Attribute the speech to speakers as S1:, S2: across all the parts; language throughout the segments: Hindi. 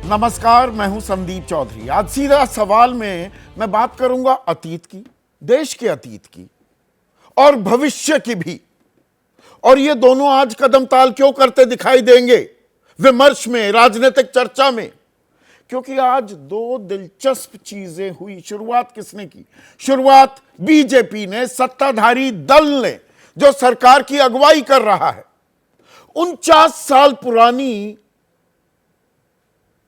S1: नमस्कार, मैं हूं संदीप चौधरी। आज सीधा सवाल में मैं बात करूंगा अतीत की, देश के अतीत की और भविष्य की भी। और ये दोनों आज कदम ताल क्यों करते दिखाई देंगे विमर्श में, राजनीतिक चर्चा में? क्योंकि आज दो दिलचस्प चीजें हुई। शुरुआत किसने की? शुरुआत बीजेपी ने, सत्ताधारी दल ने, जो सरकार की अगुवाई कर रहा है। 49 साल पुरानी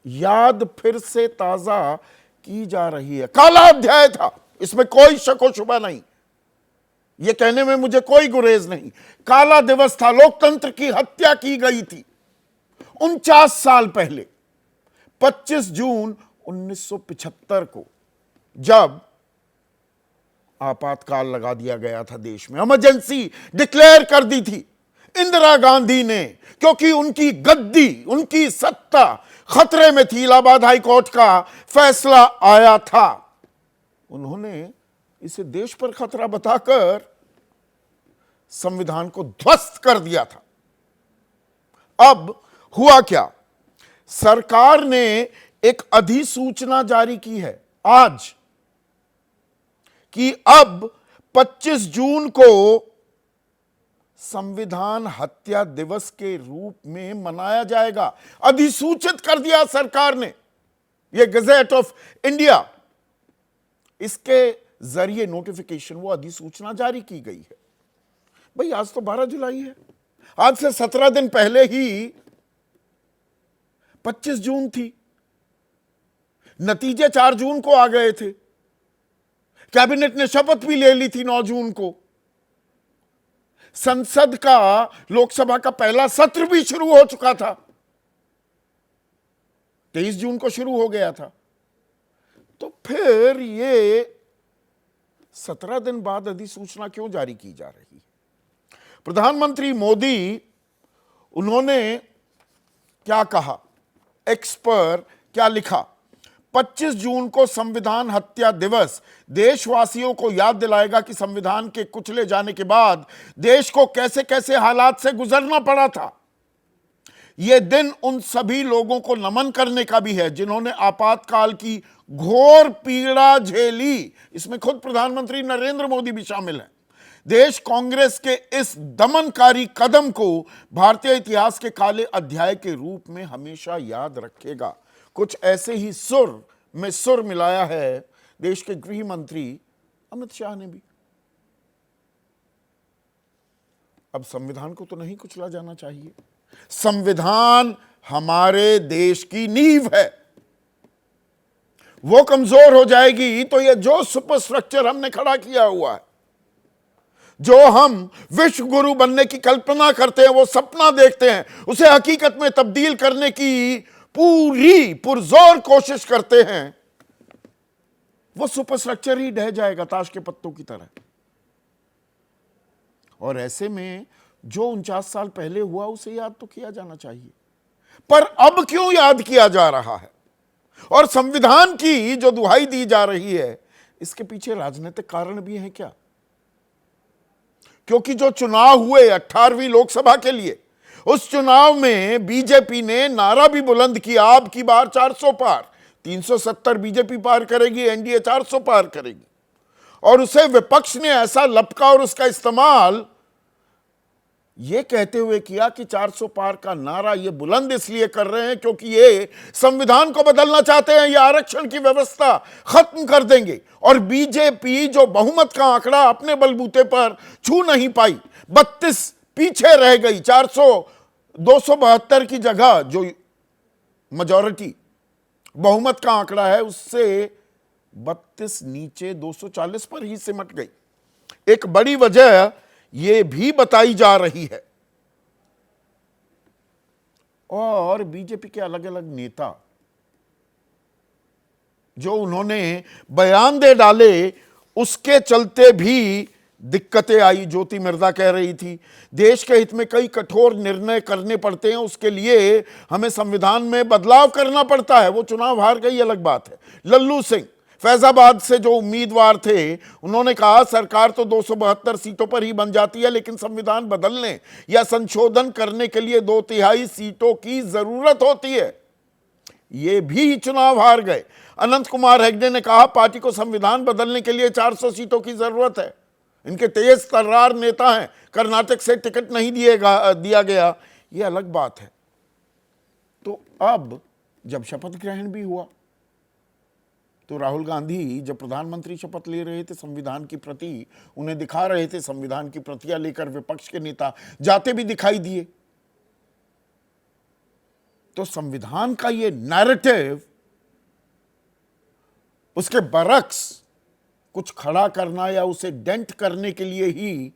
S1: याद फिर से ताजा की जा रही है। काला अध्याय था, इसमें कोई शक व शुबा नहीं, यह कहने में मुझे कोई गुरेज नहीं। काला दिवस था, लोकतंत्र की हत्या की गई थी 49 साल पहले, 25 जून 1975 को, जब आपातकाल लगा दिया गया था देश में, इमरजेंसी डिक्लेयर कर दी थी इंदिरा गांधी ने, क्योंकि उनकी गद्दी, उनकी सत्ता खतरे में थी। इलाहाबाद हाई कोर्ट का फैसला आया था, उन्होंने इसे देश पर खतरा बताकर संविधान को ध्वस्त कर दिया था। अब हुआ क्या? सरकार ने एक अधिसूचना जारी की है आज कि अब 25 जून को संविधान हत्या दिवस के रूप में मनाया जाएगा। अधिसूचित कर दिया सरकार ने, यह गजेट ऑफ इंडिया, इसके जरिए नोटिफिकेशन, वो अधिसूचना जारी की गई है। भाई आज तो 12 जुलाई है, आज से 17 दिन पहले ही 25 जून थी। नतीजे 4 जून को आ गए थे। कैबिनेट ने शपथ भी ले ली थी 9 जून को। संसद का, लोकसभा का पहला सत्र भी शुरू हो चुका था, 23 जून को शुरू हो गया था। तो फिर ये 17 दिन बाद अधिसूचना क्यों जारी की जा रही है? प्रधानमंत्री मोदी, उन्होंने क्या कहा, एक्स पर क्या लिखा? 25 जून को संविधान हत्या दिवस देशवासियों को याद दिलाएगा कि संविधान के कुचले जाने के बाद देश को कैसे कैसे हालात से गुजरना पड़ा था। यह दिन उन सभी लोगों को नमन करने का भी है जिन्होंने आपातकाल की घोर पीड़ा झेली। इसमें खुद प्रधानमंत्री नरेंद्र मोदी भी शामिल हैं। देश कांग्रेस के इस दमनकारी कदम को भारतीय इतिहास के काले अध्याय के रूप में हमेशा याद रखेगा। कुछ ऐसे ही सुर में सुर मिलाया है देश के गृह मंत्री अमित शाह ने भी। अब संविधान को तो नहीं कुचला जाना चाहिए। संविधान हमारे देश की नींव है, वो कमजोर हो जाएगी तो ये जो सुपर स्ट्रक्चर हमने खड़ा किया हुआ है, जो हम विश्व गुरु बनने की कल्पना करते हैं, वो सपना देखते हैं, उसे हकीकत में तब्दील करने की पूरी पुरजोर कोशिश करते हैं, वो सुपर स्ट्रक्चर ही ढह जाएगा ताश के पत्तों की तरह। और ऐसे में जो 49 साल पहले हुआ उसे याद तो किया जाना चाहिए, पर अब क्यों याद किया जा रहा है? और संविधान की जो दुहाई दी जा रही है, इसके पीछे राजनीतिक कारण भी हैं क्या? क्योंकि जो चुनाव हुए 18वीं लोकसभा के लिए, उस चुनाव में बीजेपी ने नारा भी बुलंद किया, अब की बार 400 पार, 370 बीजेपी पार करेगी, एनडीए 400 पार करेगी। और उसे विपक्ष ने ऐसा लपका और उसका इस्तेमाल यह कहते हुए किया कि 400 पार का नारा ये बुलंद इसलिए कर रहे हैं क्योंकि ये संविधान को बदलना चाहते हैं, ये आरक्षण की व्यवस्था खत्म कर देंगे। और बीजेपी जो बहुमत का आंकड़ा अपने बलबूते पर छू नहीं पाई, 32 पीछे रह गई। 272 की जगह जो मेजॉरिटी बहुमत का आंकड़ा है, उससे 32 नीचे 240 पर ही सिमट गई। एक बड़ी वजह यह भी बताई जा रही है। और बीजेपी के अलग अलग नेता जो उन्होंने बयान दे डाले, उसके चलते भी दिक्कतें आई। ज्योति मिर्जा कह रही थी देश के हित में कई कठोर निर्णय करने पड़ते हैं, उसके लिए हमें संविधान में बदलाव करना पड़ता है। वो चुनाव हार गई, अलग बात है। लल्लू सिंह फैजाबाद से जो उम्मीदवार थे, उन्होंने कहा सरकार तो 272 सीटों पर ही बन जाती है, लेकिन संविधान बदलने या संशोधन करने के लिए 2/3 सीटों की जरूरत होती है। ये भी चुनाव हार गए। अनंत कुमार हेगड़े ने कहा पार्टी को संविधान बदलने के लिए 400 सीटों की जरूरत है। इनके तेज तर्रार नेता हैं, कर्नाटक से टिकट नहीं दिया गया, ये अलग बात है। तो अब जब शपथ ग्रहण भी हुआ तो राहुल गांधी जब प्रधानमंत्री शपथ ले रहे थे, संविधान की प्रति उन्हें दिखा रहे थे, संविधान की प्रतियां लेकर विपक्ष के नेता जाते भी दिखाई दिए। तो संविधान का ये नैरेटिव, उसके बरक्स कुछ खड़ा करना या उसे डेंट करने के लिए ही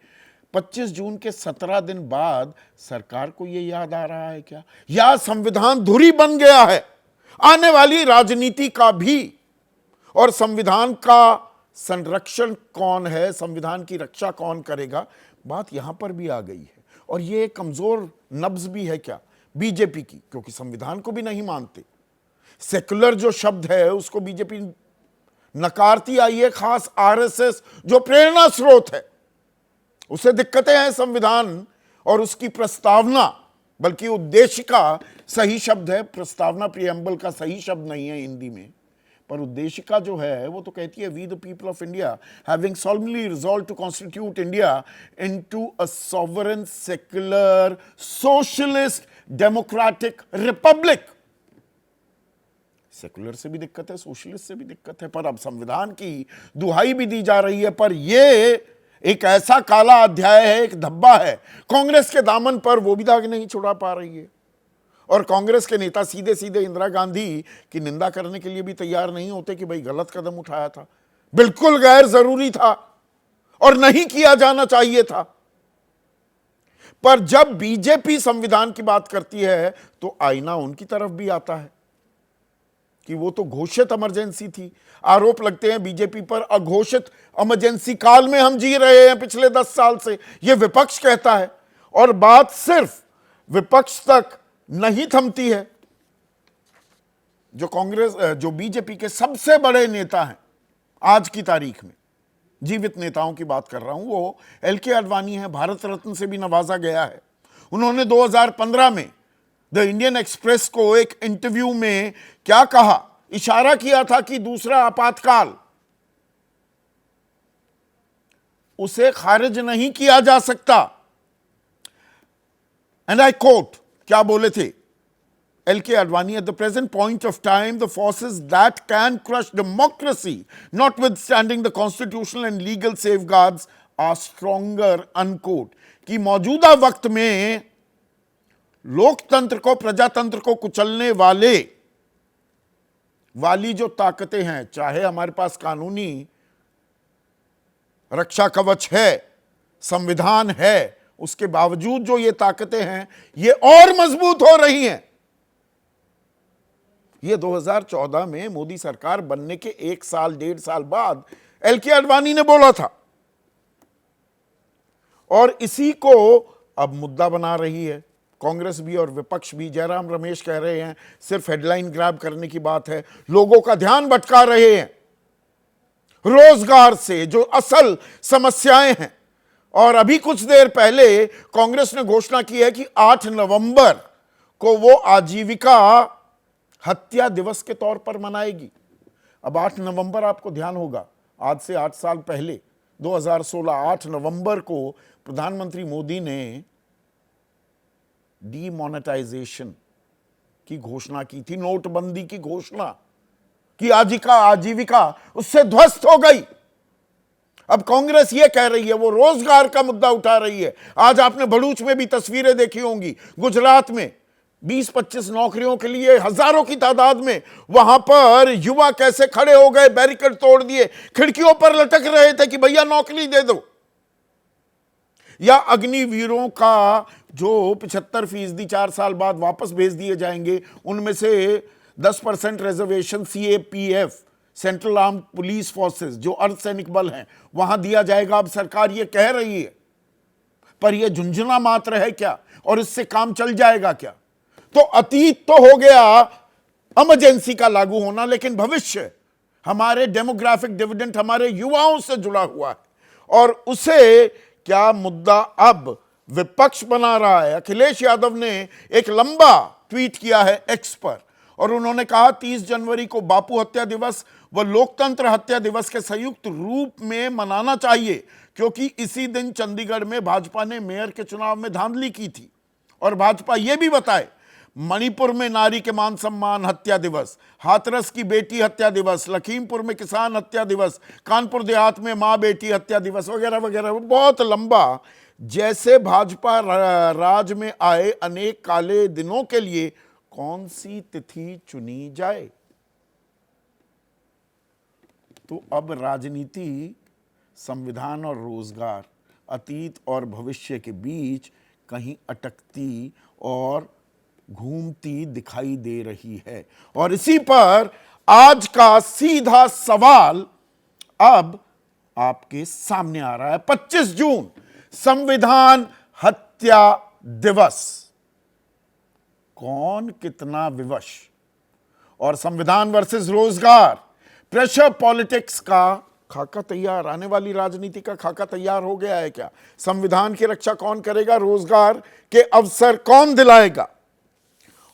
S1: 25 जून के 17 दिन बाद सरकार को यह याद आ रहा है क्या, या संविधान धुरी बन गया है आने वाली राजनीति का भी? और संविधान का संरक्षण कौन है, संविधान की रक्षा कौन करेगा, बात यहां पर भी आ गई है। और यह कमजोर नब्ज भी है क्या बीजेपी की, क्योंकि संविधान को भी नहीं मानते। सेकुलर जो शब्द है उसको बीजेपी नकारती आई है, खास आरएसएस जो प्रेरणा स्रोत है उसे दिक्कतें हैं संविधान और उसकी प्रस्तावना, बल्कि उद्देशिका सही शब्द है, प्रस्तावना प्रियम्बल का सही शब्द नहीं है हिंदी में, पर उद्देशिका जो है वो तो कहती है we the people of India having solemnly resolved to constitute India into a sovereign secular socialist democratic republic। Secular से भी दिक्कत है, सोशलिस्ट से भी दिक्कत है, पर अब संविधान की दुहाई भी दी जा रही है। पर यह एक ऐसा काला अध्याय है, एक धब्बा है कांग्रेस के दामन पर, वो भी दाग नहीं छुड़ा पा रही है। और कांग्रेस के नेता सीधे सीधे इंदिरा गांधी की निंदा करने के लिए भी तैयार नहीं होते कि भाई गलत कदम उठाया था, बिल्कुल गैर जरूरी था और नहीं किया जाना चाहिए था। पर जब बीजेपी संविधान की बात करती है तो आईना उनकी तरफ भी आता है कि वो तो घोषित इमरजेंसी थी। आरोप लगते हैं बीजेपी पर, अघोषित इमरजेंसी काल में हम जी रहे हैं पिछले 10 साल से, यह विपक्ष कहता है। और बात सिर्फ विपक्ष तक नहीं थमती है। जो बीजेपी के सबसे बड़े नेता हैं आज की तारीख में, जीवित नेताओं की बात कर रहा हूं, वो एलके आडवाणी है, भारत रत्न से भी नवाजा गया है। उन्होंने 2015 में द इंडियन एक्सप्रेस को एक इंटरव्यू में क्या कहा, इशारा किया था कि दूसरा आपातकाल उसे खारिज नहीं किया जा सकता। एंड आई कोट, क्या बोले थे L K Advani, at the present point of time the forces that can crush democracy notwithstanding the constitutional and legal safeguards are stronger, unquote. कि मौजूदा वक्त में लोकतंत्र को, प्रजातंत्र को कुचलने वाली जो ताकतें हैं, चाहे हमारे पास कानूनी रक्षा कवच है, संविधान है, उसके बावजूद जो ये ताकतें हैं ये और मजबूत हो रही हैं। ये 2014 में मोदी सरकार बनने के 1 साल 1.5 साल बाद एलके आडवाणी ने बोला था और इसी को अब मुद्दा बना रही है कांग्रेस भी और विपक्ष भी। जयराम रमेश कह रहे हैं सिर्फ हेडलाइन ग्रैब करने की बात है, लोगों का ध्यान भटका रहे हैं रोजगार से, जो असल समस्याएं हैं। और अभी कुछ देर पहले कांग्रेस ने घोषणा की है कि 8 नवंबर को वो आजीविका हत्या दिवस के तौर पर मनाएगी। अब 8 नवंबर, आपको ध्यान होगा, आज से 8 साल पहले 2016 8 नवंबर को प्रधानमंत्री मोदी ने डीमोनेटाइजेशन की घोषणा की थी, नोटबंदी की घोषणा की, आजीविका उससे ध्वस्त हो गई। अब कांग्रेस ये कह रही है, वो रोजगार का मुद्दा उठा रही है। आज आपने भड़ूच में भी तस्वीरें देखी होंगी, गुजरात में 20-25 नौकरियों के लिए हजारों की तादाद में वहां पर युवा कैसे खड़े हो गए, बैरिकेड तोड़ दिए, खिड़कियों पर लटक रहे थे कि भैया नौकरी दे दो। या अग्निवीरों का जो 75% 4 साल बाद वापस भेज दिए जाएंगे, उनमें से 10% reservation CAPF, central armed police forces, जो अर्धसैनिक बल हैं, वहां दिया जाएगा। अब सरकार ये कह रही है, पर यह झुंझुना मात्र है क्या, और इससे काम चल जाएगा क्या? तो अतीत तो हो गया इमरजेंसी का लागू होना, लेकिन भविष्य हमारे डेमोग्राफिक डिविडेंड हमारे युवाओं से जुड़ा हुआ है, और उसे क्या मुद्दा अब विपक्ष बना रहा है। अखिलेश यादव ने एक लंबा ट्वीट किया है एक्स पर, और उन्होंने कहा 30 जनवरी को बापू हत्या दिवस व लोकतंत्र हत्या दिवस के संयुक्त रूप में मनाना चाहिए, क्योंकि इसी दिन चंडीगढ़ में भाजपा ने मेयर के चुनाव में धांधली की थी। और भाजपा यह भी बताए, मणिपुर में नारी के मान सम्मान हत्या दिवस, हाथरस की बेटी हत्या दिवस, लखीमपुर में किसान हत्या दिवस, कानपुर देहात में मां बेटी हत्या दिवस वगैरह वगैरह, बहुत लंबा। जैसे भाजपा राज में आए अनेक काले दिनों के लिए कौन सी तिथि चुनी जाए? तो अब राजनीति संविधान और रोजगार, अतीत और भविष्य के बीच कहीं अटकती और घूमती दिखाई दे रही है। और इसी पर आज का सीधा सवाल अब आपके सामने आ रहा है। 25 जून संविधान हत्या दिवस, कौन कितना विवश? और संविधान वर्सेस रोजगार, प्रेशर पॉलिटिक्स का खाका तैयार, आने वाली राजनीति का खाका तैयार हो गया है क्या? संविधान की रक्षा कौन करेगा? रोजगार के अवसर कौन दिलाएगा?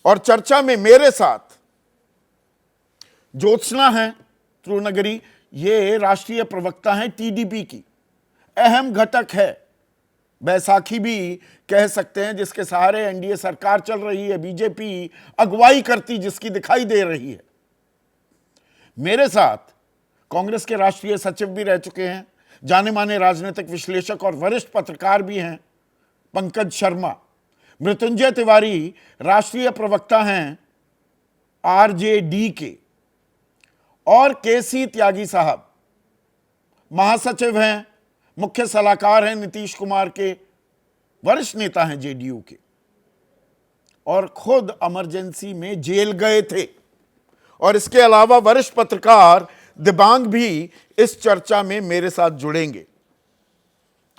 S1: और चर्चा में मेरे साथ ज्योत्सना है त्रिनगरी, ये राष्ट्रीय प्रवक्ता हैं टीडीपी की, अहम घटक है, बैसाखी भी कह सकते हैं, जिसके सहारे एनडीए सरकार चल रही है, बीजेपी अगुवाई करती जिसकी दिखाई दे रही है। मेरे साथ कांग्रेस के राष्ट्रीय सचिव भी रह चुके हैं, जाने माने राजनीतिक विश्लेषक और वरिष्ठ पत्रकार भी हैं पंकज शर्मा। मृत्युंजय तिवारी राष्ट्रीय प्रवक्ता हैं आरजेडी के, और केसी त्यागी साहब महासचिव हैं, मुख्य सलाहकार हैं नीतीश कुमार के, वरिष्ठ नेता हैं जेडीयू के, और खुद इमरजेंसी में जेल गए थे। और इसके अलावा वरिष्ठ पत्रकार दिबांग भी इस चर्चा में मेरे साथ जुड़ेंगे।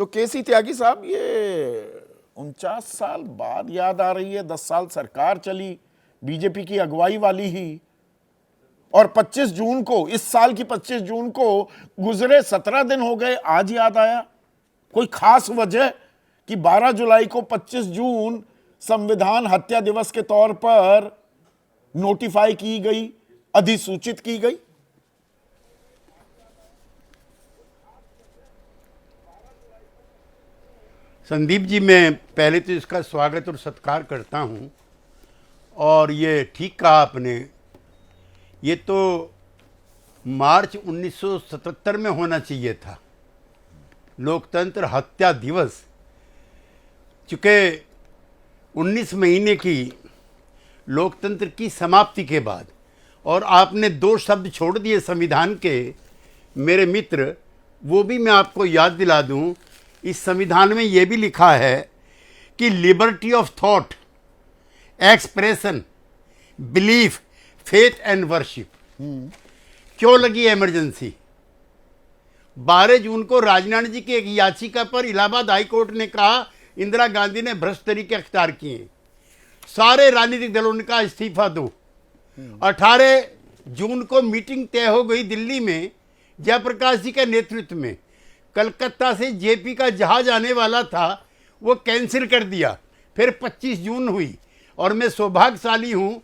S1: तो केसी त्यागी साहब, ये 49 साल बाद याद आ रही है, 10 साल सरकार चली बीजेपी की अगुवाई वाली ही, और 25 जून को, इस साल की 25 जून को गुजरे 17 दिन हो गए, आज याद आया? कोई खास वजह कि 12 जुलाई को 25 जून संविधान हत्या दिवस के तौर पर नोटिफाई की गई, अधिसूचित की गई?
S2: संदीप जी, मैं पहले तो इसका स्वागत और सत्कार करता हूं, और ये ठीक कहा आपने, ये तो मार्च 1977 में होना चाहिए था, लोकतंत्र हत्या दिवस। चूँकि 19 महीने की लोकतंत्र की समाप्ति के बाद, और आपने 2 शब्द छोड़ दिए संविधान के मेरे मित्र, वो भी मैं आपको याद दिला दूं। इस संविधान में ये भी लिखा है कि liberty of thought, expression, belief, faith and worship. क्यों लगी इमरजेंसी? 12 जून को राजनाथ जी की एक याचिका पर इलाहाबाद हाई कोर्ट ने कहा इंदिरा गांधी ने भ्रष्ट तरीके अख्तियार किए, सारे राजनीतिक दलों ने कहा इस्तीफा दो। 18 जून को मीटिंग तय हो गई दिल्ली में जयप्रकाश जी के नेतृत्व में। कलकत्ता से जेपी का जहाज आने वाला था, वो कैंसिल कर दिया। फिर 25 जून हुई, और मैं सौभाग्यशाली हूँ,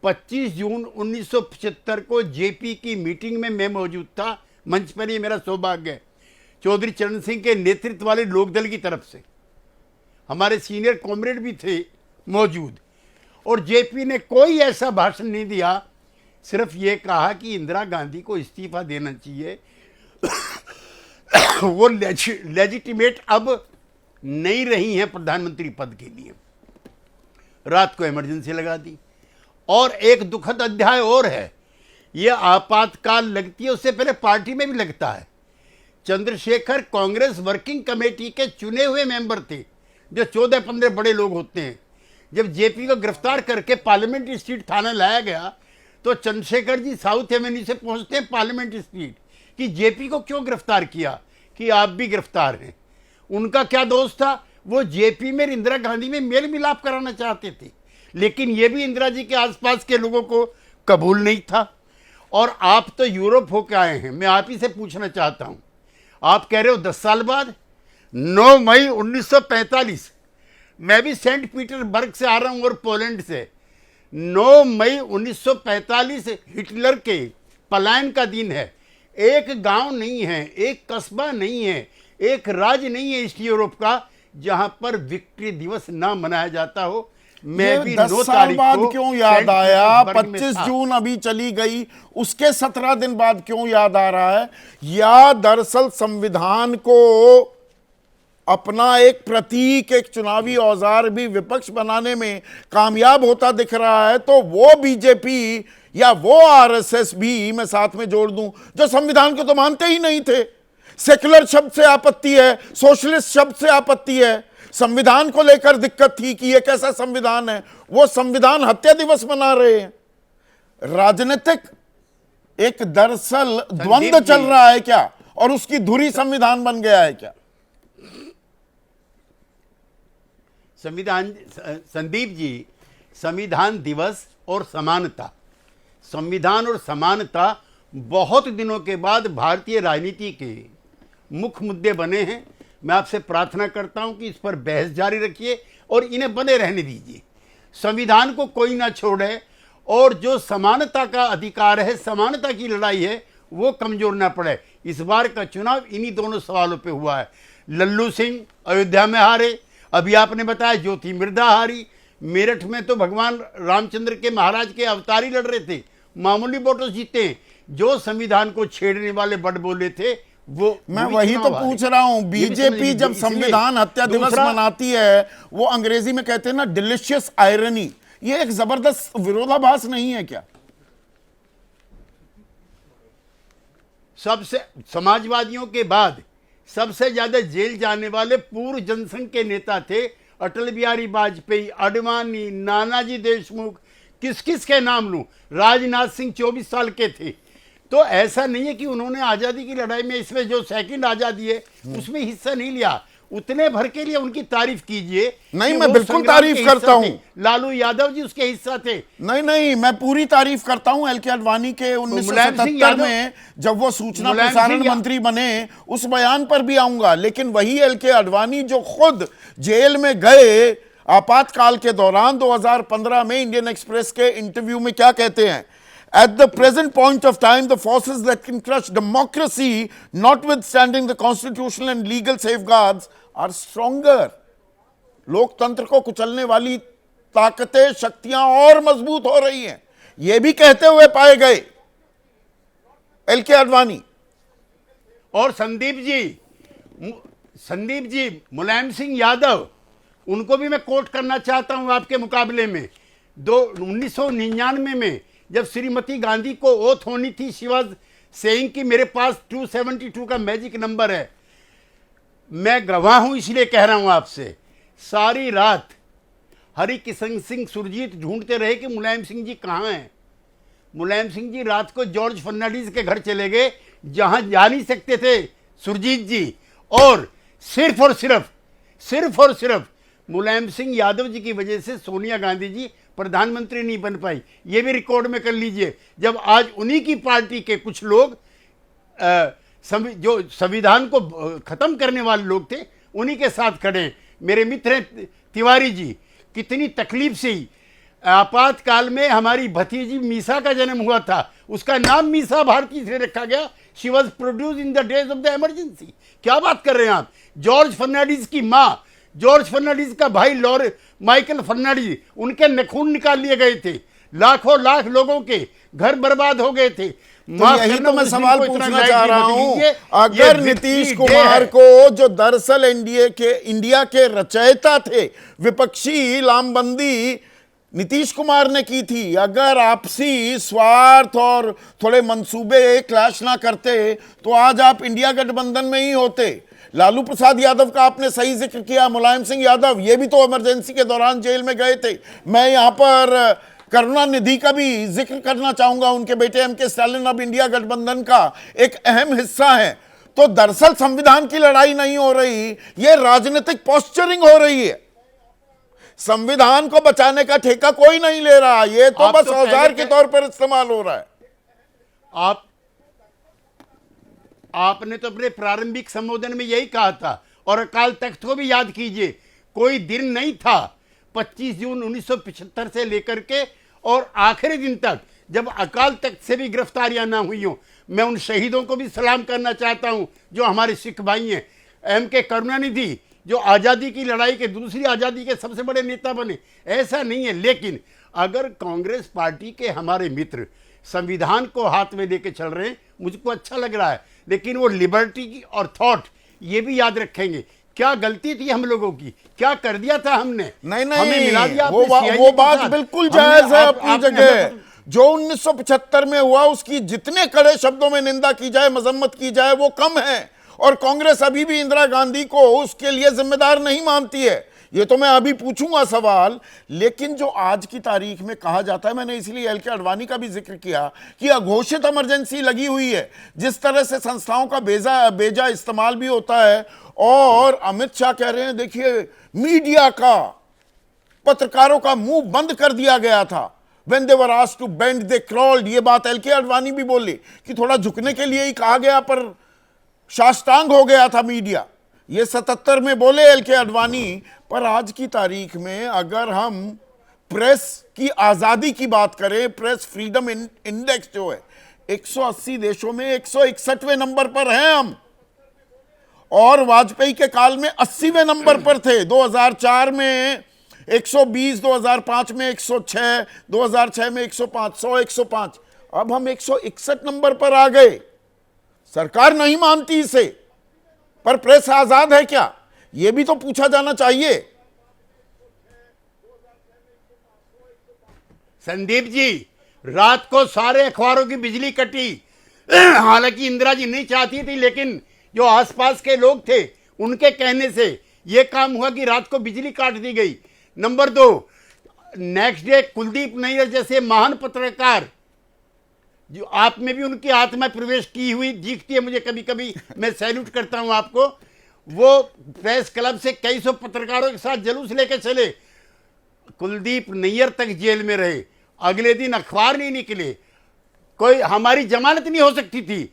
S2: 25 जून 1975 को जेपी की मीटिंग में मैं मौजूद था, मंच पर ही मेरा सौभाग्य है। चौधरी चरण सिंह के नेतृत्व वाले लोकदल की तरफ से हमारे सीनियर कॉमरेड भी थे मौजूद, और जेपी ने कोई ऐसा भाषण नहीं दिया, सिर्फ ये कहा कि इंदिरा गांधी को इस्तीफा देना चाहिए। वो लेजिटिमेट अब नहीं रही हैं प्रधानमंत्री पद के लिए। रात को इमरजेंसी लगा दी। और एक दुखद अध्याय और है, ये आपातकाल लगती है, उससे पहले पार्टी में भी लगता है। चंद्रशेखर कांग्रेस वर्किंग कमेटी के चुने हुए मेंबर थे, जो 14-15 बड़े लोग होते हैं। जब जेपी को गिरफ्तार करके पार्लियामेंट स्ट्रीट थाना लाया गया, तो चंद्रशेखर जी साउथ एवेन्यू से पहुंचते हैं पार्लियामेंट स्ट्रीट कि जेपी को क्यों गिरफ्तार किया, कि आप भी गिरफ्तार हैं। उनका क्या दोष था? वो जेपी में इंदिरा गांधी में मेल मिलाप कराना चाहते थे, लेकिन ये भी इंदिरा जी के आसपास के लोगों को कबूल नहीं था। और आप तो यूरोप होकर आए हैं, मैं आप ही से पूछना चाहता हूं, आप कह रहे हो 10 साल बाद, 9 मई 1945, मैं भी सेंट पीटर्सबर्ग से आ रहा हूं और पोलैंड से। 9 मई 1945 हिटलर के पलायन का दिन है। एक गांव नहीं है, एक कस्बा नहीं है, एक राज्य नहीं है ईस्ट यूरोप का जहां पर विक्ट्री दिवस ना मनाया जाता हो। मैं भी
S1: 10
S2: 9
S1: साल
S2: तारीख
S1: बाद
S2: को
S1: क्यों याद आया?
S2: पेंटबर्ग में
S1: 25
S2: था।
S1: जून अभी चली गई, उसके 17 दिन बाद क्यों याद आ रहा है? या दरअसल संविधान को अपना एक प्रतीक, एक चुनावी औजार भी विपक्ष बनाने में कामयाब होता दिख रहा है, तो वो बीजेपी या वो आरएसएस भी मैं साथ में जोड़ दूं, जो संविधान को तो मानते ही नहीं थे। सेक्युलर शब्द से आपत्ति है, सोशलिस्ट शब्द से आपत्ति है, संविधान को लेकर दिक्कत थी कि ये कैसा संविधान है, वो संविधान हत्या दिवस मना रहे हैं। राजनीतिक एक दरअसल द्वंद्व चल रहा है क्या, और उसकी धुरी संविधान बन गया है क्या?
S2: संदीप जी, संविधान दिवस और समानता, संविधान और समानता बहुत दिनों के बाद भारतीय राजनीति के मुख्य मुद्दे बने हैं। मैं आपसे प्रार्थना करता हूं कि इस पर बहस जारी रखिए और इन्हें बने रहने दीजिए। संविधान को कोई ना छोड़े और जो समानता का अधिकार है, समानता की लड़ाई है, वो कमजोर ना पड़े। इस बार का चुनाव इन्हीं दोनों सवालों पे हुआ है। लल्लू सिंह अयोध्या में हारे, अभी आपने बताया ज्योति मिर्धा हारी। मेरठ में तो भगवान रामचंद्र के महाराज के अवतारी लड़ रहे थे, मामूली वोटों से जीते। जो संविधान को छेड़ने वाले बड़ बोले थे वो
S1: मैं वही तो पूछ रहा हूं। बीजेपी जब संविधान हत्या दिवस मनाती है, वो अंग्रेजी में कहते हैं ना डिलिशियस आयरनी, ये एक जबरदस्त विरोधाभास नहीं है क्या?
S2: सबसे समाजवादियों के बाद सबसे ज्यादा जेल जाने वाले पूर्व जनसंघ के नेता थे अटल बिहारी वाजपेयी, आडवाणी, नानाजी देशमुख, किस किस के नाम लूं। राजनाथ सिंह 24 साल के थे। तो ऐसा नहीं है कि उन्होंने आजादी की लड़ाई में, इसमें जो सेकंड आजादी है उसमें हिस्सा नहीं लिया। उतने भर के लिए उनकी तारीफ कीजिए।
S1: नहीं, मैं बिल्कुल तारीफ करता हूं।
S2: लालू यादव जी उसके हिस्सा थे।
S1: नहीं, मैं पूरी तारीफ करता हूं एल के आडवाणी के 1977 में जब वो सूचना प्रसारण मंत्री बने, उस बयान पर भी आऊंगा। लेकिन वही एल के आडवाणी जो खुद जेल में गए आपातकाल के दौरान 2015 में, इंडियन एक्सप्रेस के इंटरव्यू में क्या कहते हैं? At the present point of time, the forces that can crush democracy, notwithstanding the constitutional and legal safeguards, are stronger. लोकतंत्र को कुचलने वाली ताकतें, शक्तियां और मजबूत हो रही हैं, यह भी कहते हुए पाए गए एल के आडवाणी।
S2: और संदीप जी, मुलायम सिंह यादव, उनको भी मैं कोट करना चाहता हूं आपके मुकाबले में। 1999 में जब श्रीमती गांधी को ओथ होनी थी, शी वाज सेइंग कि मेरे पास 272 का मैजिक नंबर है। मैं गवाह हूं, इसलिए कह रहा हूं आपसे। सारी रात हरि किशन सिंह सुरजीत ढूंढते रहे कि मुलायम सिंह जी कहां हैं। मुलायम सिंह जी रात को जॉर्ज फर्नांडिस के घर चले गए, जहां जा नहीं सकते थे सुरजीत जी। और सिर्फ और सिर्फ मुलायम सिंह यादव जी की वजह से सोनिया गांधी जी प्रधानमंत्री नहीं बन पाई। ये भी रिकॉर्ड में कर लीजिए। जब आज उन्हीं की पार्टी के कुछ लोग जो संविधान को खत्म करने वाले लोग थे, उन्हीं के साथ खड़े। मेरे मित्र हैं तिवारी जी, कितनी तकलीफ से आपातकाल में हमारी भतीजी मीसा का जन्म हुआ था, उसका नाम मीसा भारती से रखा गया। She was produce in the days of the emergency. क्या बात कर रहे हैं आप? जॉर्ज फर्नांडिस की माँ, जॉर्ज फर्नांडिस का भाई माइकल फर्नांडिस, उनके नखून निकाल लिए गए थे। लाखों लाख लोगों के घर बर्बाद हो गए थे।
S1: तो यही तो मैं सवाल पूछना चाह रहा हूं। अगर नीतीश कुमार को, जो दरअसल इंडिया के रचयिता थे, विपक्षी लामबंदी नीतीश कुमार ने की थी, अगर आपसी स्वार्थ और थोड़े मंसूबे क्लैश ना करते तो आज आप इंडिया गठबंधन में ही होते। लालू प्रसाद यादव का आपने सही जिक्र किया, मुलायम सिंह यादव ये भी तो इमरजेंसी के दौरान जेल में गए थे। मैं यहां पर करुणानिधि का भी जिक्र करना चाहूंगा, उनके बेटे एम के स्टालिन अब इंडिया गठबंधन का एक अहम हिस्सा है। तो दरअसल संविधान की लड़ाई नहीं हो रही, ये राजनीतिक पोस्चरिंग हो रही है। संविधान को बचाने का ठेका कोई नहीं ले रहा, ये तो बस औजार के तौर पर इस्तेमाल हो रहा है।
S2: आपने तो अपने प्रारंभिक संबोधन में यही कहा था, और अकाल तख्त को भी याद कीजिए। कोई दिन नहीं था 25 जून 1975 से लेकर के और आखिरी दिन तक जब अकाल तख्त से भी गिरफ्तारियां ना हुई हों, मैं उन शहीदों को भी सलाम करना चाहता हूं जो हमारे सिख भाई हैं। M.K. करुणानिधि जो आज़ादी की लड़ाई के, दूसरी आज़ादी के सबसे बड़े नेता बने, ऐसा नहीं है। लेकिन अगर कांग्रेस पार्टी के हमारे मित्र संविधान को हाथ में लेके चल रहे हैं, मुझको अच्छा लग रहा है, लेकिन वो लिबर्टी की और थॉट ये भी याद रखेंगे। क्या गलती थी हम लोगों की, क्या कर दिया था हमने?
S1: नहीं
S2: हमें मिला दिया
S1: वो
S2: आपने CIA
S1: वो
S2: के
S1: बात
S2: साथ।
S1: बिल्कुल
S2: हमने-
S1: जायज है
S2: आप-
S1: अपनी
S2: आपने
S1: जगह।
S2: हमें-
S1: जो 1975 में हुआ उसकी जितने कड़े शब्दों में निंदा की जाए, मजम्मत की जाए, वो कम है। और कांग्रेस अभी भी इंदिरा गांधी को उसके लिए जिम्मेदार नहीं मानती है। ये तो मैं अभी पूछूंगा सवाल। लेकिन जो आज की तारीख में कहा जाता है, मैंने इसलिए एल के आडवाणी का भी जिक्र किया कि अघोषित इमरजेंसी लगी हुई है, जिस तरह से संस्थाओं का बेजा इस्तेमाल भी होता है। और अमित शाह कह रहे हैं, देखिए मीडिया का, पत्रकारों का मुंह बंद कर दिया गया था। When they were asked to bend, they crawled। ये बात एल के आडवाणी भी बोली कि थोड़ा झुकने के लिए ही कहा गया, पर साष्टांग हो गया था मीडिया। ये 77 में बोले एल के आडवाणी। पर आज की तारीख में अगर हम प्रेस की आजादी की बात करें, प्रेस फ्रीडम इंडेक्स जो है 180 देशों में 161वें नंबर पर हैं हम, और वाजपेयी के काल में 80वें नंबर पर थे। 2004 में 120, 2005 में 106, 2006 में 105, 100, 105, अब हम 161 नंबर पर आ गए। सरकार नहीं मानती इसे, पर प्रेस आजाद है क्या, यह भी तो पूछा जाना चाहिए।
S2: संदीप जी, रात को सारे अखबारों की बिजली कटी। हालांकि इंदिरा जी नहीं चाहती थी, लेकिन जो आसपास के लोग थे उनके कहने से यह काम हुआ कि रात को बिजली काट दी गई। Number 2, next day Kuldip Nayar जैसे महान पत्रकार, जो आप में भी उनकी आत्मा प्रवेश की हुई दिखती है मुझे कभी कभी, मैं सैल्यूट करता हूं आपको। वो प्रेस क्लब से कई सौ पत्रकारों के साथ जुलूस लेकर चले, कुलदीप नैयर तक जेल में रहे, अगले दिन अखबार नहीं निकले, कोई हमारी जमानत नहीं हो सकती थी।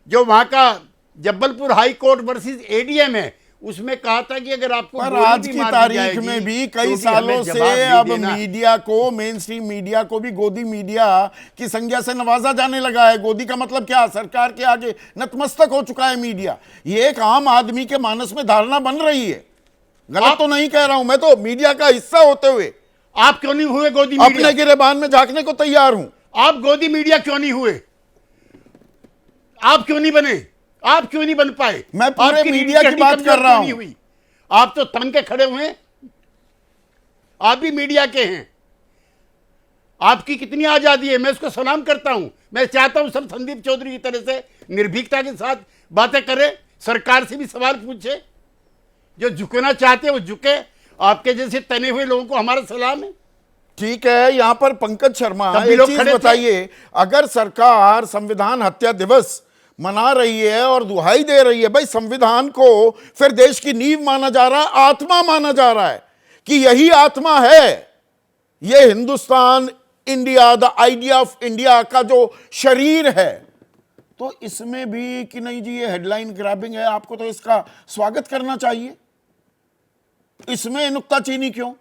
S2: जो वहां का Jabalpur high court versus ADM है, उसमें कहा था कि अगर आपको
S1: पर
S2: गोली
S1: आज
S2: भी
S1: की
S2: मार दी
S1: तारीख
S2: जाएगी,
S1: में भी
S2: तो
S1: कई
S2: भी
S1: सालों
S2: हमें
S1: से
S2: जवाब नहीं
S1: अब
S2: देना।
S1: मीडिया को, मेन स्ट्रीम मीडिया को भी गोदी मीडिया की संज्ञा से नवाजा जाने लगा है। गोदी का मतलब क्या, सरकार के आगे नतमस्तक हो चुका है मीडिया। ये एक आम आदमी के मानस में धारणा बन रही है। गलत तो नहीं कह रहा हूं मैं, तो मीडिया का हिस्सा होते हुए
S2: आप क्यों नहीं हुए गोदी मीडिया?
S1: अपने गिरेबान में झांकने को तैयार हूं।
S2: आप गोदी मीडिया क्यों नहीं हुए? आप क्यों नहीं बने? आप क्यों नहीं बन पाए?
S1: मैं पूरे
S2: आपकी
S1: मीडिया की
S2: रीढ़
S1: बात
S2: कमजोर
S1: कर रहा
S2: क्यों नहीं
S1: हूं।
S2: हुई? आप तो तन के खड़े हुए हैं, आप भी मीडिया के हैं। आपकी कितनी आजादी है, मैं उसको सलाम करता हूं। मैं चाहता हूं सब संदीप चौधरी की तरह से निर्भीकता के साथ बातें करें, सरकार से भी सवाल पूछे, जो झुकना चाहते हैं वो झुके। आपके जैसे तने हुए लोगों को हमारा सलाम है।
S1: ठीक है, यहां पर पंकज शर्मा
S2: तब भी
S1: एक
S2: लोग
S1: चीज
S2: खड़े थे।
S1: बताइए, अगर सरकार संविधान हत्या दिवस मना रही है और दुहाई दे रही है, भाई संविधान को फिर देश की नींव माना जा रहा है, आत्मा माना जा रहा है कि यही आत्मा है, ये Hindustan, India, the idea of India का जो शरीर है, तो इसमें भी कि नहीं जी ये हेडलाइन ग्रैबिंग है, आपको तो इसका स्वागत करना चाहिए। इसमें नुक्ताचीनी क्यों?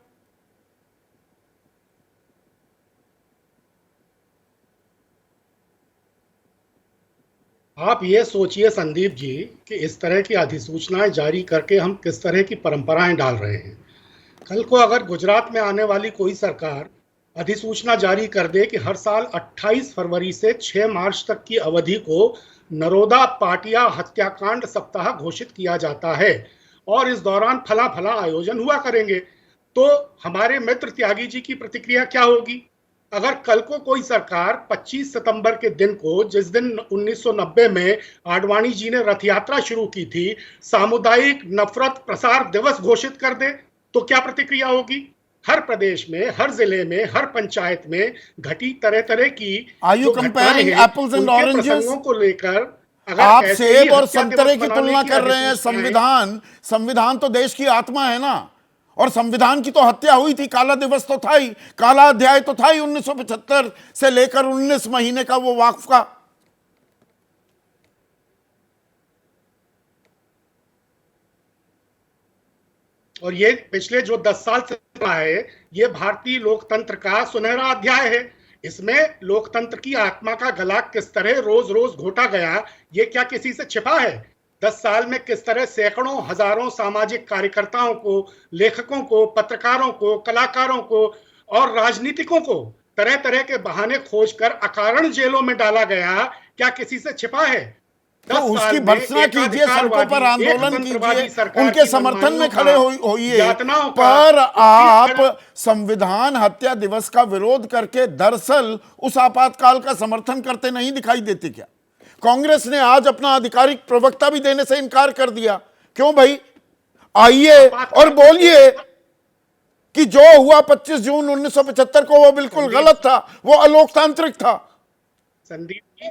S3: आप ये सोचिए संदीप जी कि इस तरह की अधिसूचनाएं जारी करके हम किस तरह की परंपराएं डाल रहे हैं। कल को अगर गुजरात में आने वाली कोई सरकार अधिसूचना जारी कर दे कि हर साल 28 फरवरी से 6 मार्च तक की अवधि को नरोदा पाटिया हत्याकांड सप्ताह घोषित किया जाता है और इस दौरान फला फला आयोजन हुआ करेंगे, तो हमारे मित्र त्यागी जी की प्रतिक्रिया क्या होगी? अगर कल को कोई सरकार 25 सितंबर के दिन को, जिस दिन 1990 में आडवाणी जी ने रथ यात्रा शुरू की थी, सामुदायिक नफरत प्रसार दिवस घोषित कर दे, तो क्या प्रतिक्रिया होगी? हर प्रदेश में, हर जिले में, हर पंचायत में घटी तरह तरह की
S1: Are you
S3: जो घटनाएं
S1: comparing
S3: हैं,
S1: apples and
S3: उनके
S1: oranges?
S3: प्रसंगों को लेकर अगर
S1: आप
S3: ऐसे ही
S1: सेब और
S3: हत्या
S1: संतरे
S3: दिवस
S1: की
S3: मनाने
S1: तुलना कर रहे हैं।
S3: अधिसूचनाएं-
S1: संविधान तो देश की आत्मा है ना, और संविधान की तो हत्या हुई थी, काला दिवस तो था ही, काला अध्याय तो था ही 1975 से लेकर 19 महीने का वो वाकफ का।
S3: और ये पिछले जो 10 साल से रहा है, ये भारतीय लोकतंत्र का सुनहरा अध्याय है। इसमें लोकतंत्र की आत्मा का गला किस तरह रोज रोज घोटा गया, ये क्या किसी से छिपा है? 10 साल में किस तरह सैकड़ों हजारों सामाजिक कार्यकर्ताओं को, लेखकों को, पत्रकारों को, कलाकारों को और राजनीतिकों को तरह तरह के बहाने खोजकर अकारण जेलों में डाला गया, क्या किसी से छिपा है?
S1: तो उसकी भर्त्सना कीजिए, सड़कों पर आंदोलन कीजिए, उनके समर्थन में खड़े होइए। पर आप संविधान हत्या दिवस का विरोध करके दरअसल उस आपातकाल का समर्थन करते नहीं दिखाई देते क्या? कांग्रेस ने आज अपना आधिकारिक प्रवक्ता भी देने से इनकार कर दिया। क्यों भाई? आइए और बोलिए कि जो हुआ 25 जून 1975 को वो बिल्कुल गलत था, वो अलोकतांत्रिक था।
S3: संदीप जी,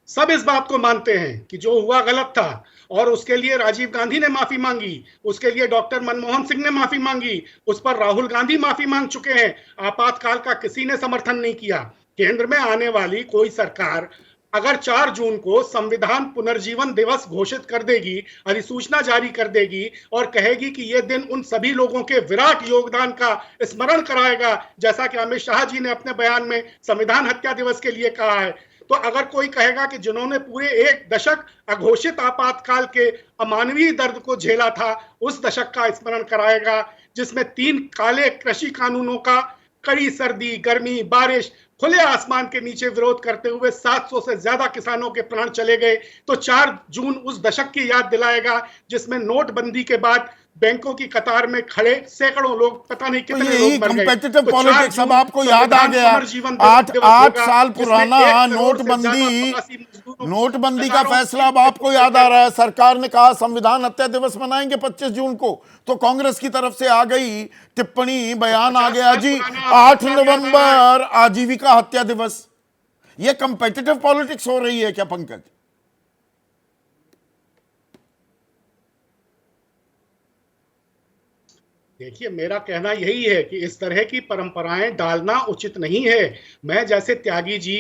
S3: सब इस बात को मानते हैं कि जो हुआ गलत था, और उसके लिए राजीव गांधी ने माफी मांगी, उसके लिए डॉक्टर मनमोहन सिंह ने माफी मांगी, उस पर राहुल गांधी माफी मांग चुके हैं। आपातकाल का किसी ने समर्थन नहीं किया। केंद्र में आने वाली कोई सरकार अगर 4 जून को संविधान पुनर्जीवन दिवस घोषित कर देगी, अधिसूचना जारी कर देगी और कहेगी कि यह दिन उन सभी लोगों के विराट योगदान का स्मरण कराएगा, जैसा कि अमित शाह जी ने अपने बयान में संविधान हत्या दिवस के लिए कहा है, तो अगर कोई कहेगा कि जिन्होंने पूरे 1 दशक अघोषित आपातकाल के अमानवीय दर्द को झेला था, उस दशक का स्मरण कराएगा जिसमें 3 काले कृषि कानूनों का कड़ी सर्दी, गर्मी, बारिश, खुले आसमान के नीचे विरोध करते हुए 700 से ज्यादा किसानों के प्राण चले गए, तो 4 जून उस दशक की याद दिलाएगा जिसमें नोटबंदी के बाद बैंकों की कतार में खड़े सैकड़ों लोग, पता नहीं कितने लोग मर गए।
S1: कॉम्पिटिटिव पॉलिटिक्स अब आपको याद आ गया। 8 साल पुराना नोटबंदी का फैसला अब आपको याद आ रहा है। सरकार ने कहा संविधान हत्या दिवस मनाएंगे 25 जून को, तो कांग्रेस की तरफ से आ गई टिप्पणी, बयान आ गया जी 8 नवंबर आजीविका हत्या दिवस। ये कॉम्पिटिटिव पॉलिटिक्स हो रही है क्या पंकज?
S3: देखिए, मेरा कहना यही है कि इस तरह की परंपराएं डालना उचित नहीं है। मैं जैसे त्यागी जी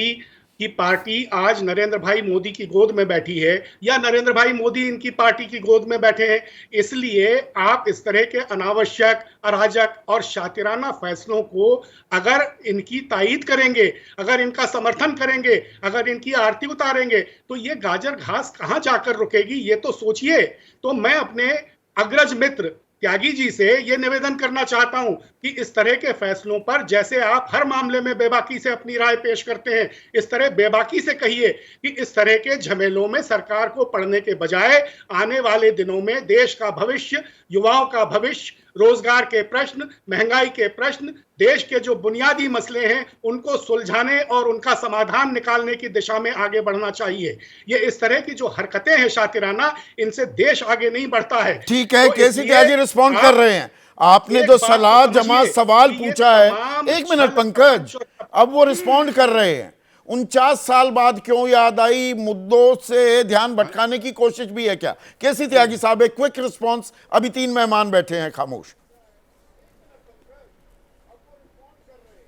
S3: की पार्टी आज नरेंद्र भाई मोदी की गोद में बैठी है, या नरेंद्र भाई मोदी इनकी पार्टी की गोद में बैठे हैं, इसलिए आप इस तरह के अनावश्यक, अराजक और शातिराना फैसलों को अगर इनकी तायीद करेंगे, अगर इनका समर्थन करेंगे, अगर इनकी आरती उतारेंगे, तो ये गाजर घास कहां जाकर रुकेगी, ये तो सोचिए। तो मैं अपने अग्रज मित्र त्यागी जी से यह निवेदन करना चाहता हूं कि इस तरह के फैसलों पर, जैसे आप हर मामले में बेबाकी से अपनी राय पेश करते हैं, इस तरह बेबाकी से कहिए कि इस तरह के झमेलों में सरकार को पड़ने के बजाय आने वाले दिनों में देश का भविष्य, युवाओं का भविष्य, रोजगार के प्रश्न, महंगाई के प्रश्न, देश के जो बुनियादी मसले हैं उनको सुलझाने और उनका समाधान निकालने की दिशा में आगे बढ़ना चाहिए। ये इस तरह की जो हरकतें हैं शातिराना, इनसे देश आगे नहीं बढ़ता है।
S1: ठीक है, केसी त्यागी रिस्पॉन्ड कर रहे हैं। आपने जो सलाह जमा सवाल पूछा है, 1 मिनट पंकज, अब वो रिस्पॉन्ड कर रहे हैं। 49 साल बाद क्यों याद आई, मुद्दों से ध्यान भटकाने की कोशिश भी है क्या? केसी त्यागी साहब, एक क्विक रिस्पॉन्स। अभी 3 मेहमान बैठे हैं खामोश।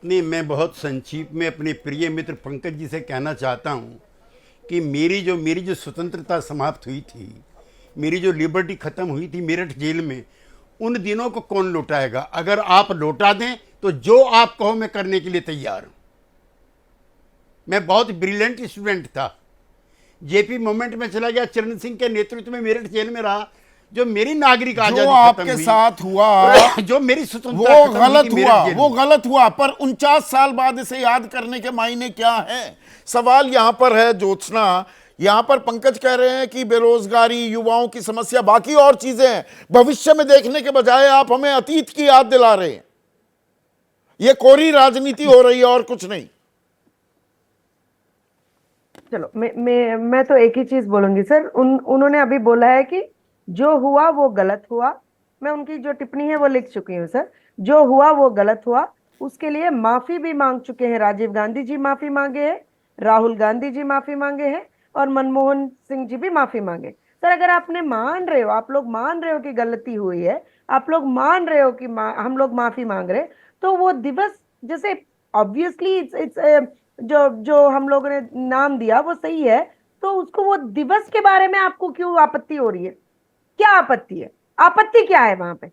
S2: नहीं, मैं बहुत संक्षिप्त में अपने प्रिय मित्र पंकज जी से कहना चाहता हूं कि मेरी जो स्वतंत्रता समाप्त हुई थी, मेरी जो लिबर्टी खत्म हुई थी मेरठ जेल में, उन दिनों को कौन लौटाएगा? अगर आप लौटा दें तो जो आप कहो मैं करने के लिए तैयार हूं। मैं बहुत ब्रिलियंट स्टूडेंट था, जेपी मोमेंट में चला गया, चरण सिंह के नेतृत्व में मेरठ जेल में रहा। जो मेरी नागरिक आजादी
S1: जो आपके साथ हुआ,
S2: जो मेरी स्वतंत्रता
S1: वो गलत हुआ। पर 49 साल बाद इसे याद करने के मायने क्या है? सवाल यहां पर है ज्योत्सना, यहां पर पंकज कह रहे हैं कि बेरोजगारी, युवाओं की समस्या, बाकी और चीजें हैं, भविष्य में देखने के बजाय आप हमें अतीत की याद दिला रहे हैं। यह कोरी राजनीति हो रही है और कुछ नहीं।
S4: चलो, मैं तो एक ही चीज बोलूंगी सर। उन्होंने अभी बोला है कि जो हुआ वो गलत हुआ। मैं उनकी जो टिप्पणी है वो लिख चुकी हूँ सर। जो हुआ वो गलत हुआ, उसके लिए माफी भी मांग चुके हैं। राजीव गांधी जी माफी मांगे हैं, राहुल गांधी जी माफी मांगे हैं, और मनमोहन सिंह जी भी माफी मांगे। सर, अगर आपने मान रहे हो, आप लोग मान रहे हो कि गलती हुई है, आप लोग मान रहे हो कि हम लोग माफी मांग रहे, तो वो दिवस, जैसे ऑब्वियसली इट्स जो जो हम लोगों ने नाम दिया वो सही है, तो उसको वो दिवस के बारे में आपको क्यों आपत्ति हो रही है? क्या आपत्ति है? आपत्ति क्या है वहां पे?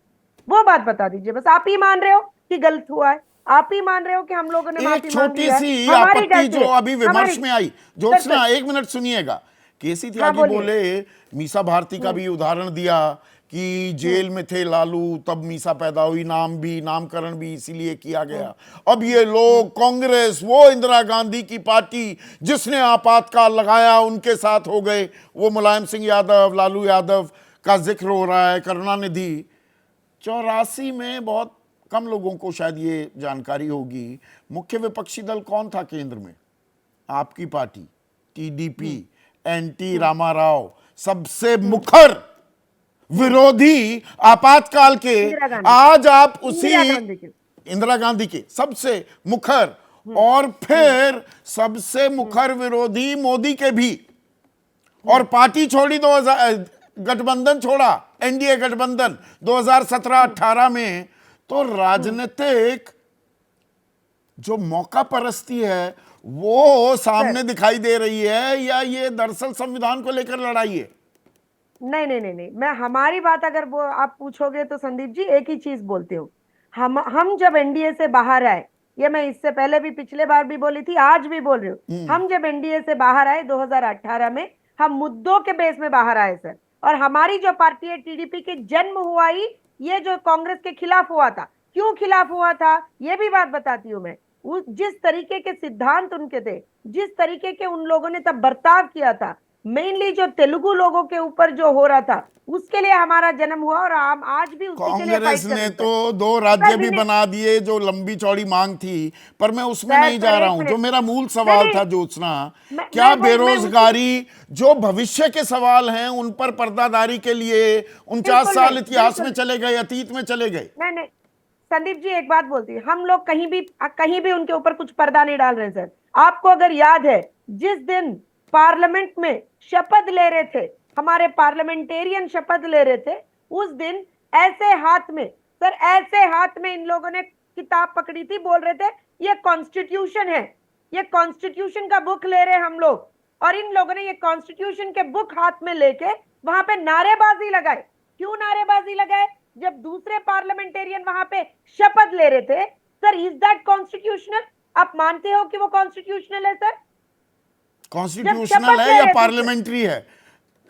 S4: वो बात बता दीजिए। बस आप ही मान रहे हो कि गलत हुआ है, आप ही मान रहे हो कि हम लोगों ने
S1: एक
S4: माफी मांग
S1: छोटी
S4: लिया है।
S1: सी
S4: हमारी
S1: आपत्ति
S4: गलती
S1: जो
S4: है,
S1: अभी विमर्श में आई, ज्योत्सना
S4: सर,
S1: एक मिनट सुनिएगा। केसी
S4: हाँ,
S1: त्यागी
S4: बोलिए।
S1: बोले, मीसा भारती का भी उदाहरण दिया कि जेल में थे लालू तब मीसा पैदा हुई, नामकरण भी इसीलिए किया गया। अब ये लोग कांग्रेस, वो इंदिरा गांधी की पार्टी जिसने आपातकाल लगाया, उनके साथ हो गए। वो मुलायम सिंह यादव, लालू यादव का जिक्र हो रहा है, करुणानिधि। 84 में, बहुत कम लोगों को शायद ये जानकारी होगी, मुख्य विपक्षी दल कौन था केंद्र में? आपकी पार्टी टीडीपी, एनटी रामाराव, सबसे मुखर विरोधी आपातकाल के।
S4: इंदिरा गांधी।
S1: आज आप उसी
S4: इंदिरा गांधी के।
S1: इंदिरा गांधी के सबसे मुखर, और फिर सबसे मुखर विरोधी मोदी के भी, और पार्टी छोड़ी 2000, गठबंधन छोड़ा, एनडीए गठबंधन 2017-18 में। तो राजनीतिक जो मौका परस्ती है वो सामने दिखाई दे रही है, या ये दरअसल संविधान को लेकर लड़ाई है?
S4: नहीं नहीं नहीं नहीं, मैं हमारी बात अगर वो आप पूछोगे तो संदीप जी एक ही चीज बोलती हूँ। हम जब एनडीए से बाहर आए, ये मैं इससे पहले भी पिछले बार भी बोली थी, आज भी बोल रही हूँ, हम जब एनडीए से बाहर आए 2018 में, हम मुद्दों के बेस में बाहर आए सर। और हमारी जो पार्टी है टीडीपी की जन्म हुआ ही ये जो कांग्रेस के खिलाफ हुआ था। क्यों खिलाफ हुआ था ये भी बात बताती हूँ मैं। जिस तरीके के सिद्धांत उनके थे, जिस तरीके के उन लोगों ने तब बर्ताव किया था, मेनली जो तेलुगु लोगों के ऊपर जो हो रहा था, उसके लिए हमारा जन्म हुआ और हम आज भी उसी के लिए फाइट
S1: कांग्रेस
S4: कर रहे
S1: ने
S4: हैं।
S1: तो 2 राज्य भी बना दिए, जो लंबी चौड़ी मांग थी। पर मैं उसमें नहीं जा रहा हूं, जो मेरा मूल सवाल था ज्योत्सना, क्या बेरोजगारी जो भविष्य के सवाल हैं उन पर पर्दादारी के लिए 49 साल इतिहास में चले गए, अतीत में चले गए?
S4: नहीं नहीं संदीप जी एक बात बोलती है, हम लोग कहीं भी उनके ऊपर कुछ पर्दा नहीं डाल रहे सर। आपको अगर याद है, जिस दिन पार्लियामेंट में शपथ ले रहे थे, हमारे पार्लियामेंटेरियन शपथ ले रहे थे, उस दिन ऐसे हाथ में सर, ऐसे हाथ में इन लोगों ने किताब पकड़ी थी, बोल रहे थे ये कॉन्स्टिट्यूशन है, ये कॉन्स्टिट्यूशन का बुक ले रहे हैं हम लोग। और इन लोगों ने ये कॉन्स्टिट्यूशन के बुक हाथ में लेके वहां पे नारेबाजी लगाए। क्यों नारेबाजी लगाए? जब दूसरे पार्लियामेंटेरियन वहां पे शपथ ले रहे थे। Sir is that constitutional? आप मानते हो कि वो कॉन्स्टिट्यूशनल है सर?
S1: कॉन्स्टिट्यूशनल है या पार्लियामेंट्री है,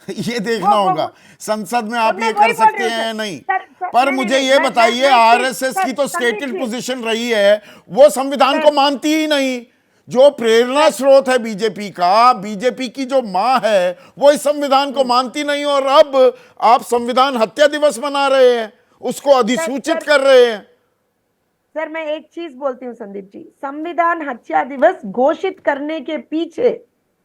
S1: ये देखना होगा। संसद में आप ये कर सकते हैं या नहीं। पर मुझे ये बताइए, आरएसएस की तो स्टेटेड पोजीशन रही है, वो संविधान को मानती ही नहीं। जो प्रेरणा स्रोत है बीजेपी का, बीजेपी की जो मां है, वो इस संविधान को मानती नहीं। और अब आप संविधान हत्या दिवस मना रहे हैं, उसको अधिसूचित कर रहे हैं।
S4: सर मैं एक चीज बोलती हूँ संदीप जी, संविधान हत्या दिवस घोषित करने के पीछे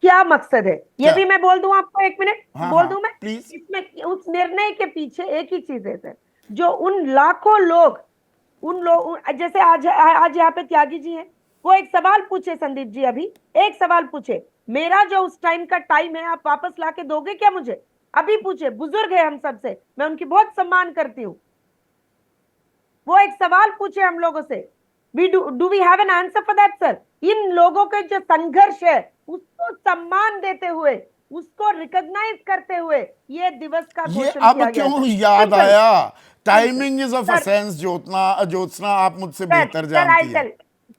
S4: क्या मकसद है ये भी मैं बोल दूं आपको। एक मिनट बोल दूं मैं
S1: प्लीज।
S4: इसमें उस निर्णय के पीछे एक ही चीज है सर, जो उन लाखों लोग, उन लोग जैसे आज यहाँ पे त्यागी जी हैं, वो एक सवाल पूछे संदीप जी, अभी एक सवाल पूछे, मेरा जो उस टाइम का टाइम है आप वापस लाके दोगे क्या मुझे? अभी पूछे, बुजुर्ग है हम सबसे, मैं उनकी बहुत सम्मान करती हूँ। वो एक सवाल पूछे हम लोगों से, do we have an answer for that sir? इन लोगों के जो संघर्ष है उसको सम्मान देते हुए, उसको रिकॉग्नाइज करते हुए ये दिवस का घोषणा किया गया।
S1: अब क्यों याद आया? Timing is of essence. Jyotsna आप मुझसे बेहतर जानती हैं।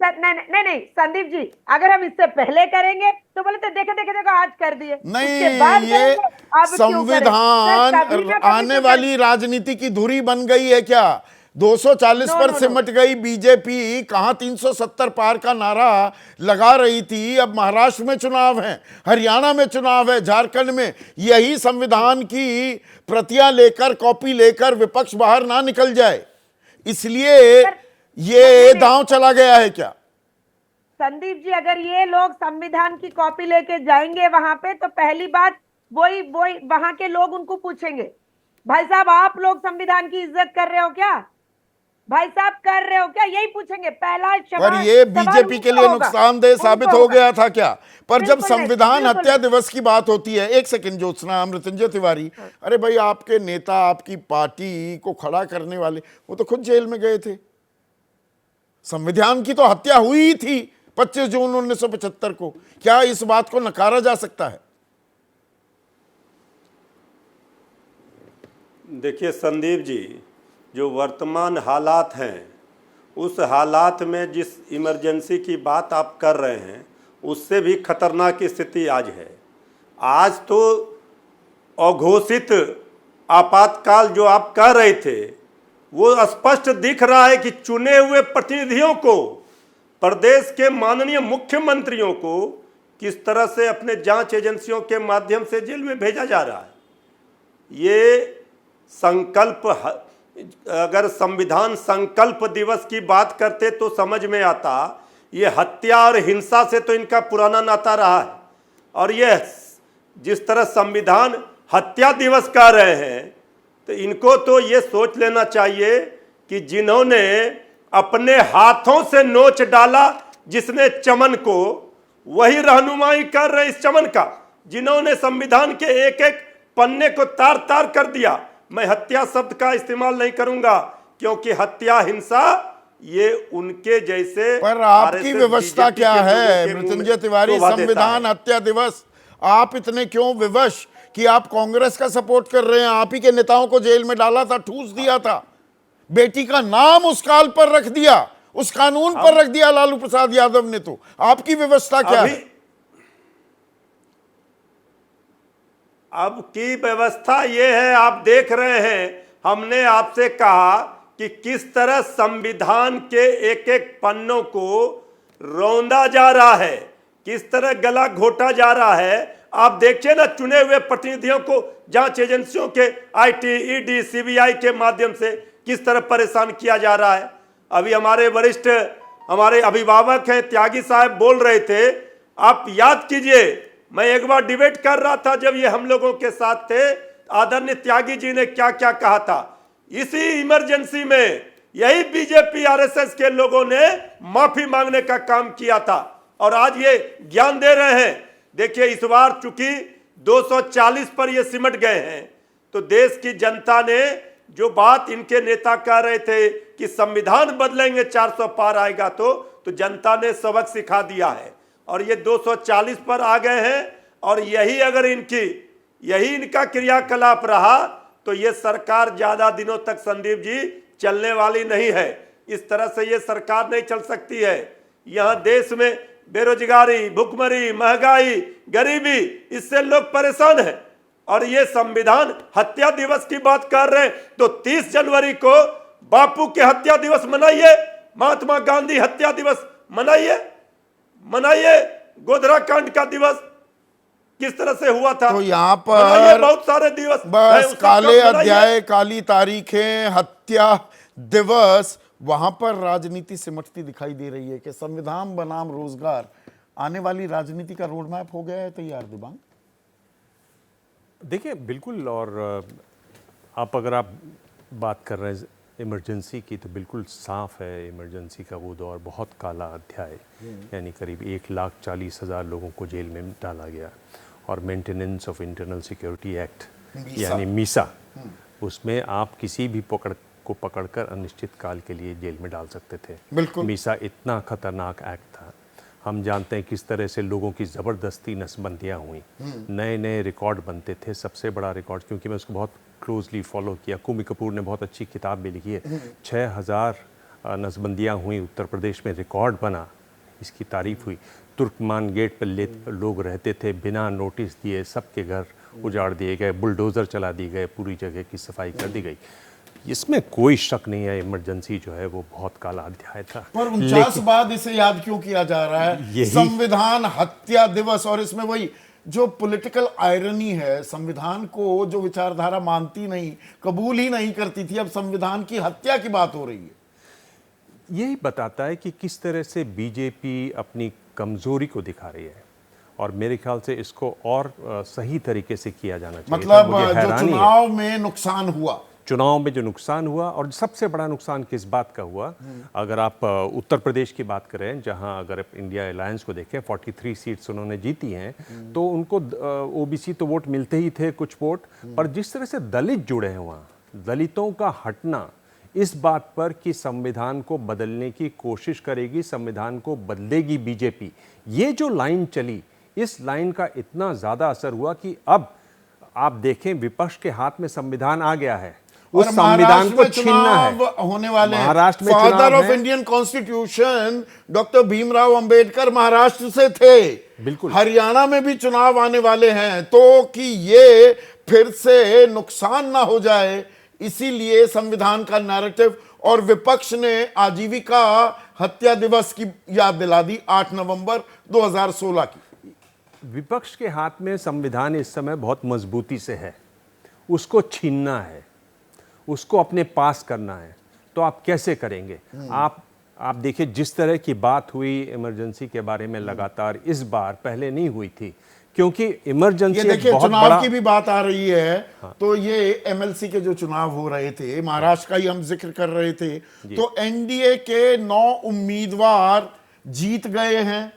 S4: सर नहीं संदीप जी, अगर हम इससे पहले करेंगे तो बोले तो देखो आज कर दिए।
S1: नहीं, ये संविधान आने वाली राजनीति की धुरी बन गई है क्या? 240 पर सिमट गई बीजेपी, कहां 370 पार का नारा लगा रही थी। अब महाराष्ट्र में चुनाव है, हरियाणा में चुनाव है, झारखंड में। यही संविधान की प्रतियां लेकर, कॉपी लेकर विपक्ष बाहर ना निकल जाए, इसलिए ये दांव चला गया है क्या?
S4: संदीप जी अगर ये लोग संविधान की कॉपी लेके जाएंगे वहां पे, तो पहली बात वही वहां के लोग उनको पूछेंगे, भाई साहब आप लोग संविधान की इज्जत कर रहे हो क्या? भाई साहब कर रहे हो क्या? यही पूछेंगे पहला।
S1: पर ये बीजेपी के लिए नुकसानदेह साबित हो गया था क्या? पर जब संविधान हत्या दिवस की बात होती है, एक सेकंड ज्योत्सना, मृत्युंजय तिवारी, अरे भाई आपके नेता, आपकी पार्टी को खड़ा करने वाले, वो तो खुद जेल में गए थे। संविधान की तो हत्या हुई थी 25 जून 1975 को। क्या इस बात को नकारा जा सकता है?
S5: देखिए संदीप जी, जो वर्तमान हालात हैं, उस हालात में जिस इमरजेंसी की बात आप कर रहे हैं उससे भी खतरनाक स्थिति आज है। आज तो अघोषित आपातकाल जो आप कह रहे थे वो स्पष्ट दिख रहा है कि चुने हुए प्रतिनिधियों को, प्रदेश के माननीय मुख्यमंत्रियों को किस तरह से अपने जांच एजेंसियों के माध्यम से जेल में भेजा जा रहा है। ये संकल्प, अगर संविधान संकल्प दिवस की बात करते तो समझ में आता। ये हत्या और हिंसा से तो इनका पुराना नाता रहा है, और ये जिस तरह संविधान हत्या दिवस कह रहे हैं तो इनको तो ये सोच लेना चाहिए कि जिन्होंने अपने हाथों से नोच डाला जिसने चमन को, वही रहनुमाई कर रहे इस चमन का। जिन्होंने संविधान के एक एक पन्ने को तार तार कर दिया। मैं हत्या शब्द का इस्तेमाल नहीं करूंगा क्योंकि हत्या, हिंसा ये उनके जैसे।
S1: पर आपकी
S5: RSS,
S1: व्यवस्था
S5: BJP
S1: क्या
S5: के लोगों
S1: है
S5: के मुंह में
S1: मृत्युंजय तिवारी?
S5: शोभा देता
S1: संविधान
S5: है।
S1: हत्या दिवस आप इतने क्यों विवश कि आप कांग्रेस का सपोर्ट कर रहे हैं? आप ही के नेताओं को जेल में डाला था, ठूस दिया था, बेटी का नाम उस काल पर रख दिया, उस कानून पर रख दिया लालू प्रसाद यादव ने। तो आपकी व्यवस्था क्या है?
S5: अब की व्यवस्था ये है, आप देख रहे हैं, हमने आपसे कहा कि किस तरह संविधान के एक एक पन्नों को रौंदा जा रहा है, किस तरह गला घोटा जा रहा है। आप देखिए ना, चुने हुए प्रतिनिधियों को जांच एजेंसियों के आईटी, ईडी, सीबीआई के माध्यम से किस तरह परेशान किया जा रहा है। अभी हमारे वरिष्ठ, हमारे अभिभावक हैं त्यागी साहब बोल रहे थे, आप याद कीजिए, मैं एक बार डिबेट कर रहा था जब ये हम लोगों के साथ थे, आदरणीय त्यागी जी ने क्या क्या कहा था। इसी इमरजेंसी में यही बीजेपी आरएसएस के लोगों ने माफी मांगने का काम किया था, और आज ये ज्ञान दे रहे हैं। देखिए, इस बार चूंकि 240 पर ये सिमट गए हैं, तो देश की जनता ने जो बात इनके नेता कह रहे थे कि संविधान बदलेंगे 400 पार आएगा, तो जनता ने सबक सिखा दिया है, और ये 240 पर आ गए हैं। और यही अगर यही इनका क्रियाकलाप रहा तो ये सरकार ज्यादा दिनों तक संदीप जी चलने वाली नहीं है। इस तरह से ये सरकार नहीं चल सकती है। यहां देश में बेरोजगारी, भुखमरी, महंगाई, गरीबी, इससे लोग परेशान हैं। और ये संविधान हत्या दिवस की बात कर रहे हैं, तो 30 जनवरी को बापू के हत्या दिवस मनाइए, महात्मा गांधी हत्या दिवस मनाइए, गोधरा कांड का दिवस किस तरह से हुआ था,
S1: तो यहाँ
S5: मनाइए,
S1: पर
S5: बहुत सारे दिवस
S1: बस काले अध्याय, काली तारीखें, हत्या दिवस, वहां पर राजनीति सिमटती दिखाई दे रही है कि संविधान बनाम रोजगार आने वाली राजनीति का रोड मैप हो गया है तैयार दिबांग?
S6: देखिए बिल्कुल, और अगर आप बात कर रहे हैं इमरजेंसी की, तो बिल्कुल साफ है इमरजेंसी का वो दौर बहुत काला अध्याय, यानी करीब 1,40,000 लोगों को जेल में डाला गया। और maintenance of internal security act यानी मीसा, उसमें आप किसी भी को पकड़कर अनिश्चित काल के लिए जेल में डाल सकते थे।
S1: बिल्कुल।
S6: मीसा इतना खतरनाक एक्ट था। हम जानते हैं किस तरह से लोगों की ज़बरदस्ती नसबंदियाँ हुई, नए नए रिकॉर्ड बनते थे। सबसे बड़ा रिकॉर्ड, क्योंकि मैं उसको बहुत क्लोजली फॉलो किया, कुमी कपूर ने बहुत अच्छी किताब भी लिखी है, 6,000 नसबंदियाँ हुई उत्तर प्रदेश में, रिकॉर्ड बना, इसकी तारीफ हुई। तुर्कमान गेट पर लोग रहते थे बिना नोटिस दिए, सबके घर उजाड़ दिए गए, बुलडोज़र चला दिए गए, पूरी जगह की सफाई कर दी गई। इसमें कोई शक नहीं है, इमरजेंसी जो है वो बहुत काला अध्याय था।
S1: पर 49 बाद इसे याद क्यों किया जा रहा है? संविधान हत्या दिवस, और इसमें वही जो पॉलिटिकल आयरनी है, संविधान को जो विचारधारा मानती नहीं, कबूल ही नहीं करती थी, अब संविधान की हत्या की बात हो रही है।
S6: यही बताता है कि किस तरह से बीजेपी अपनी कमजोरी को दिखा रही है, और मेरे ख्याल से इसको और सही तरीके से किया जाना चाहिए।
S1: मतलब जो चुनाव में नुकसान हुआ,
S6: चुनाव में जो नुकसान हुआ, और सबसे बड़ा नुकसान किस बात का हुआ, अगर आप उत्तर प्रदेश की बात करें, जहां अगर आप इंडिया अलायंस को देखें 43 सीट्स उन्होंने जीती हैं, तो उनको ओबीसी तो वोट मिलते ही थे कुछ वोट, पर जिस तरह से दलित जुड़े हैं वहाँ, दलितों का हटना इस बात पर कि संविधान को बदलने की कोशिश करेगी, संविधान को बदलेगी बीजेपी, ये जो लाइन चली, इस लाइन का इतना ज़्यादा असर हुआ कि अब आप देखें विपक्ष के हाथ में संविधान आ गया है। उस
S1: और
S6: संविधान
S1: महाराष्ट्र
S6: को
S1: में
S6: छीनना है।
S1: चुनाव होने वाले हैं।
S6: महाराष्ट्र में
S1: फादर
S6: चुनाव
S1: ऑफ
S6: है।
S1: Indian constitution doctor Bhimrao Ambedkar Maharashtra से थे।
S6: बिल्कुल।
S1: हरियाणा में भी चुनाव आने वाले हैं, तो कि ये फिर से नुकसान ना हो जाए, इसीलिए संविधान का नैरेटिव। और विपक्ष ने आजीविका हत्या दिवस की याद दिला दी 8 नवंबर 2016 की।
S6: विपक्ष के हाथ में संविधान इस समय बहुत मजबूती से है, उसको छीनना है, उसको अपने पास करना है, तो आप कैसे करेंगे? आप देखिए, जिस तरह की बात हुई इमरजेंसी के बारे में लगातार इस बार, पहले नहीं हुई थी, क्योंकि इमरजेंसी
S1: ये देखिए,
S6: बहुत
S1: चुनाव
S6: बड़ा
S1: की भी बात आ रही है। तो ये एमएलसी के जो चुनाव हो रहे थे, महाराष्ट्र का ही हम जिक्र कर रहे थे, तो एनडीए के 9 उम्मीदवार जीत गए हैं।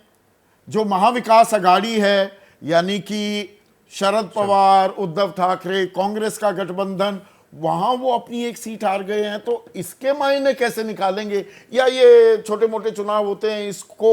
S1: जो महाविकास अघाड़ी है, यानी कि शरद पवार, उद्धव ठाकरे, कांग्रेस का गठबंधन, वहां वो अपनी एक सीट हार गए हैं। तो इसके मायने कैसे निकालेंगे? या ये छोटे मोटे चुनाव होते हैं, इसको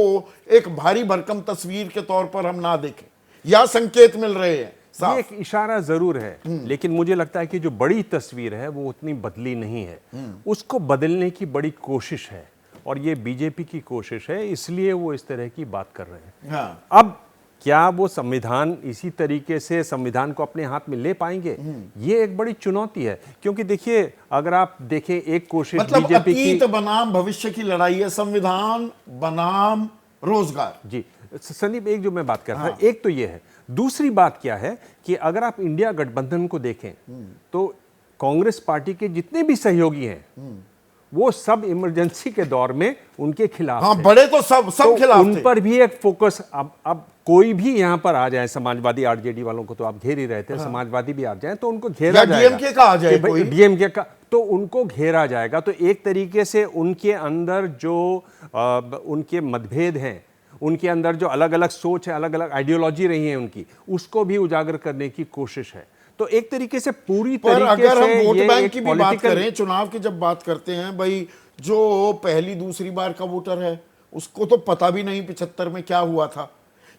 S1: एक भारी भरकम तस्वीर के तौर पर हम ना देखें, या संकेत मिल रहे हैं?
S6: ये एक इशारा जरूर है, लेकिन मुझे लगता है कि जो बड़ी तस्वीर है वो उतनी बदली नहीं है। उसको बदलने की बड़ी कोशिश है, और ये बीजेपी की कोशिश है, इसलिए वो इस तरह की बात कर रहे हैं।
S1: हाँ।
S6: अब क्या वो संविधान इसी तरीके से संविधान को अपने हाथ में ले पाएंगे? ये एक बड़ी चुनौती है, क्योंकि देखिए, अगर आप देखें, एक कोशिश
S1: मतलब
S6: बीजेपी की,
S1: अतीत बनाम भविष्य की लड़ाई है, संविधान बनाम रोजगार।
S6: जी संदीप, एक जो मैं बात कर रहा था, एक तो ये है। दूसरी बात क्या है कि अगर आप इंडिया गठबंधन को देखें, तो कांग्रेस पार्टी के जितने भी सहयोगी हैं, वो सब इमरजेंसी के दौर में उनके खिलाफ
S1: हाँ,
S6: थे।
S1: बड़े तो सब
S6: तो
S1: खिलाफ
S6: उन
S1: थे।
S6: पर भी एक फोकस, अब कोई भी यहां पर आ जाए, समाजवादी, आरजेडी वालों को तो आप घेर ही रहे थे, समाजवादी भी आ जाए तो उनको घेरा
S1: या
S6: जाएगा।
S1: डीएमके का आ जाए
S6: कि भाई
S1: कोई।
S6: डीएमके का, तो उनको घेरा जाएगा। तो एक तरीके से उनके अंदर जो उनके मतभेद हैं, उनके अंदर जो अलग अलग सोच है, अलग अलग आइडियोलॉजी रही है उनकी, उसको भी उजागर करने की कोशिश है। तो एक तरीके से पूरी
S1: पर
S6: तरीके
S1: अगर
S6: से
S1: हम वोट
S6: ये
S1: बैंक
S6: एक
S1: की भी बात
S6: पॉलिटिकल,
S1: करें, चुनाव की जब बात करते हैं, भाई जो पहली दूसरी बार का वोटर है, उसको तो पता भी नहीं 75 में क्या हुआ था,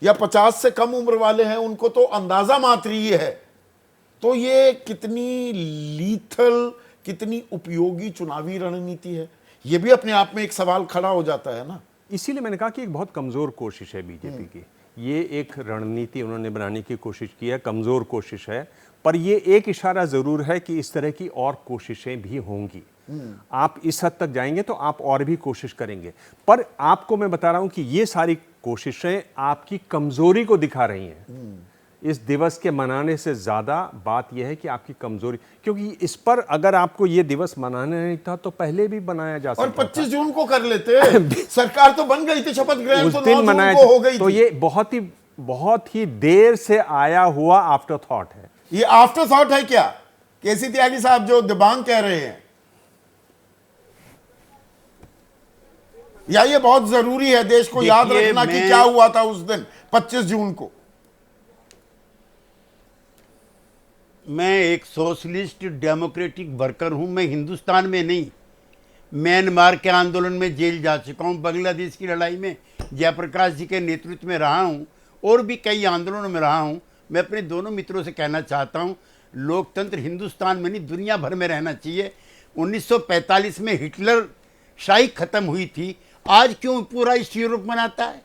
S1: या 50 से कम उम्र वाले हैं, उनको तो अंदाजा मात्र ही है। तो ये कितनी लीथल, कितनी उपयोगी चुनावी रणनीति है, ये भी अपने आप में एक सवाल खड़ा हो जाता है ना।
S6: इसीलिए मैंने कहा कि एक बहुत कमजोर कोशिश है बीजेपी की। ये एक रणनीति उन्होंने बनाने की कोशिश की है, कमजोर कोशिश है, पर ये एक इशारा जरूर है कि इस तरह की और कोशिशें भी होंगी। आप इस हद तक जाएंगे तो आप और भी कोशिश करेंगे, पर आपको मैं बता रहा हूं कि ये सारी कोशिशें आपकी कमजोरी को दिखा रही हैं। इस दिवस के मनाने से ज्यादा बात यह है कि आपकी कमजोरी, क्योंकि इस पर अगर आपको ये दिवस मनाना नहीं था तो पहले भी बनाया जा सकता
S1: और
S6: था।
S1: 25 जून को कर लेते। सरकार तो बन गई थी, शपथ ग्रहण
S6: उस
S1: तो 9
S6: दिन
S1: जून
S6: मनाया
S1: को हो गई
S6: तो
S1: थी।
S6: ये बहुत ही देर से आया हुआ आफ्टर थॉट है।
S1: ये आफ्टर थॉट है क्या, केसी त्यागी साहब जो दिबांग कह रहे हैं, या ये बहुत जरूरी है देश को याद
S2: देखिए,
S1: रखना कि क्या हुआ था उस दिन 25 जून को?
S2: मैं एक सोशलिस्ट डेमोक्रेटिक वर्कर हूं। मैं हिंदुस्तान में नहीं, म्यांमार के आंदोलन में जेल जा चुका हूं, बांग्लादेश की लड़ाई में जयप्रकाश जी के नेतृत्व में रहा हूं, और भी कई आंदोलनों में रहा हूं। मैं अपने दोनों मित्रों से कहना चाहता हूं, लोकतंत्र हिंदुस्तान में नहीं, दुनिया भर में रहना चाहिए। 1945 में हिटलर शाही खत्म हुई थी, आज क्यों पूरा ईस्ट यूरोप मनाता है?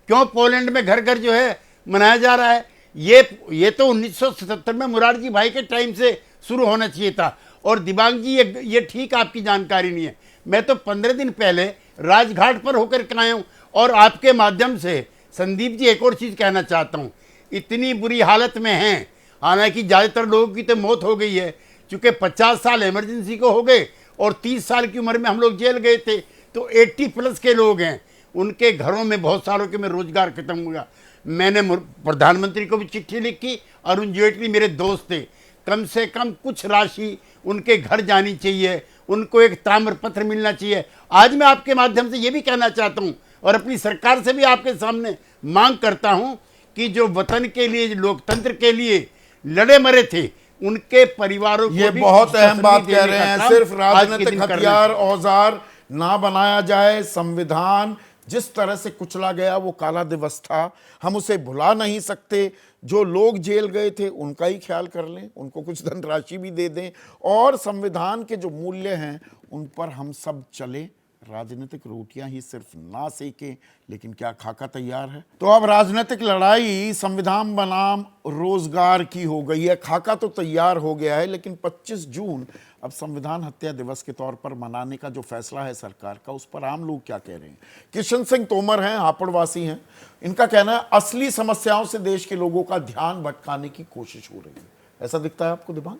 S2: क्यों पोलैंड में घर घर जो है मनाया जा रहा है? ये तो 1977 में मुरारजी भाई के टाइम से शुरू होना चाहिए था। और दिबांग जी, ये ठीक आपकी जानकारी नहीं है। मैं तो 15 दिन पहले राजघाट पर होकर के आया हूं। और आपके माध्यम से संदीप जी, एक और चीज कहना चाहता हूं, इतनी बुरी हालत में हैं, हालांकि ज्यादातर लोगों की तो मौत हो गई है, चूंकि 50 साल इमरजेंसी को हो गए और 30 साल की उम्र में हम लोग जेल गए थे, तो 80 प्लस के लोग हैं, उनके घरों में बहुत सालों के में रोजगार खत्म हुआ। मैंने प्रधानमंत्री को भी चिट्ठी लिखी, अरुण जेटली मेरे दोस्त थे, कम से कम कुछ राशि उनके घर जानी चाहिए, उनको एक ताम्र पत्र मिलना चाहिए। आज मैं आपके माध्यम से ये भी कहना चाहता हूँ और अपनी सरकार से भी आपके सामने मांग करता हूँ कि जो वतन के लिए, लोकतंत्र के लिए लड़े मरे थे, उनके परिवारों को
S1: ये
S2: भी
S1: बहुत अहम बात कह रहे हैं। सिर्फ
S2: आज के दिन
S1: राजनीतिक
S2: करना
S1: हथियार, औजार ना बनाया जाए, संविधान जिस तरह से कुचला गया वो काला दिवस था, हम उसे भुला नहीं सकते। जो लोग जेल गए थे उनका ही ख्याल कर लें, उनको कुछ धनराशि भी दे दें और संविधान के जो मूल्य हैं उन पर हम सब चलें। राजनीतिक रोटियां ही सिर्फ ना सेकें, लेकिन क्या खाका तैयार है? तो अब राजनीतिक लड़ाई संविधान बनाम रोजगार की हो गई है। खाका तो तैयार हो गया है, लेकिन 25 जून अब संविधान हत्या दिवस के तौर पर मनाने का जो फैसला है सरकार का, उस पर आम लोग क्या कह रहे हैं? किशन सिंह तोमर हैं, हापुड़वासी हैं। इनका कहना है असली समस्याओं से देश के लोगों का ध्यान भटकाने की कोशिश हो रही है। ऐसा दिखता है आपको दिबांग?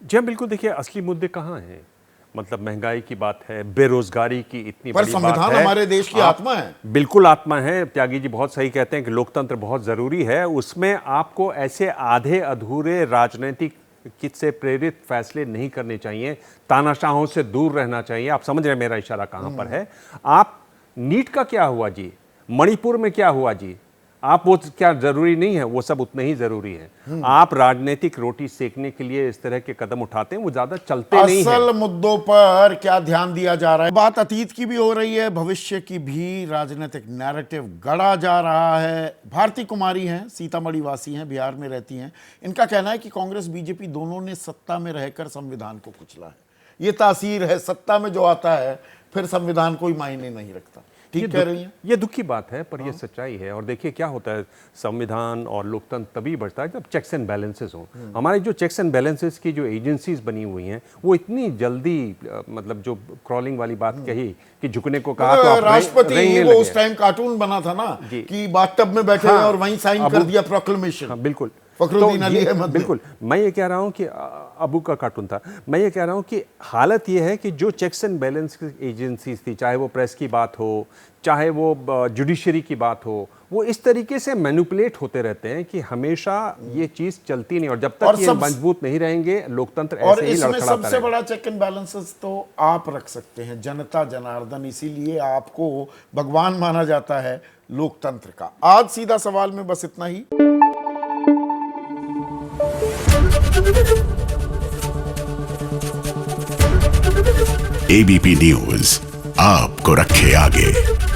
S6: जी हाँ, बिल्कुल। देखिए, असली मुद्दे कहाँ हैं? मतलब महंगाई की बात है, बेरोजगारी की इतनी
S1: पर
S6: बड़ी बात
S1: संविधान
S6: है।
S1: हमारे देश की आत्मा है।
S6: बिल्कुल आत्मा है। त्यागी जी बहुत सही कहते हैं कि लोकतंत्र बहुत जरूरी है। उसमें आपको ऐसे आधे अधूरे राजनीतिक कित से प्रेरित फैसले नहीं करने चाहिए, तानाशाहों से दूर रहना चाहिए। आप समझ रहे हैं मेरा इशारा कहां पर है? आप नीट का क्या हुआ जी, मणिपुर में क्या हुआ जी, आप वो क्या जरूरी नहीं है? वो सब उतने ही जरूरी है। आप राजनीतिक रोटी सेकने के लिए इस तरह के कदम उठाते हैं, वो ज्यादा चलते नहीं है।
S1: असल मुद्दों पर क्या ध्यान दिया जा रहा है? बात अतीत की भी हो रही है, भविष्य की भी। राजनीतिक नैरेटिव गढ़ा जा रहा है। भारती कुमारी हैं, सीतामढ़ी वासी हैं, बिहार में रहती हैं। इनका कहना है कि कांग्रेस बीजेपी दोनों ने सत्ता में रहकर संविधान को कुचला है। ये तासीर है, सत्ता में जो आता है फिर संविधान कोई मायने नहीं रखता। ठीक कह रही हैं?
S6: ये दुख की बात है, पर ये सच्चाई है। और देखिए क्या होता है, संविधान और लोकतंत्र तभी बढ़ता है जब चेक्स एंड बैलेंसेस हों। हमारी जो चेक्स एंड बैलेंसेस की जो एजेंसीज बनी हुई हैं, वो इतनी जल्दी मतलब जो क्रॉलिंग वाली बात कही कि झुकने को कहा, तो आप
S1: राष्ट्रपति
S6: रेंगने
S1: वो
S6: लगे।
S1: उस टाइम कार्टून बना था ना
S6: जी।
S1: कि बाथटब में बैठे
S6: हाँ,
S1: और वहीं साइन कर दिया प्रोक्लेमेशन।
S6: हाँ, बिल्कुल।
S1: फखरुद्दीन अली अहमद।
S6: बिल्कुल, मैं ये कह रहा हूं कि अबू का कार्टून था। मैं ये कह रहा हूं कि हालत ये है कि जो चेक्स एंड बैलेंस एजेंसीज थी, चाहे वो प्रेस की बात हो, चाहे वो जुडिशरी की बात हो, वो इस तरीके से मैनिपुलेट होते रहते हैं कि हमेशा ये चीज चलती नहीं। और जब तक ये मजबूत नहीं रहेंगे, लोकतंत्र
S1: और
S6: ऐसे ही
S1: इसमें
S6: लड़खड़ाता
S1: सबसे
S6: रहेगा।
S1: बड़ा चेक एंड बैलेंसेस तो आप रख सकते हैं, जनता जनार्दन। इसीलिए आपको भगवान माना जाता है लोकतंत्र का। आज सीधा सवाल में बस इतना ही।
S7: एबीपी न्यूज आपको रखे आगे।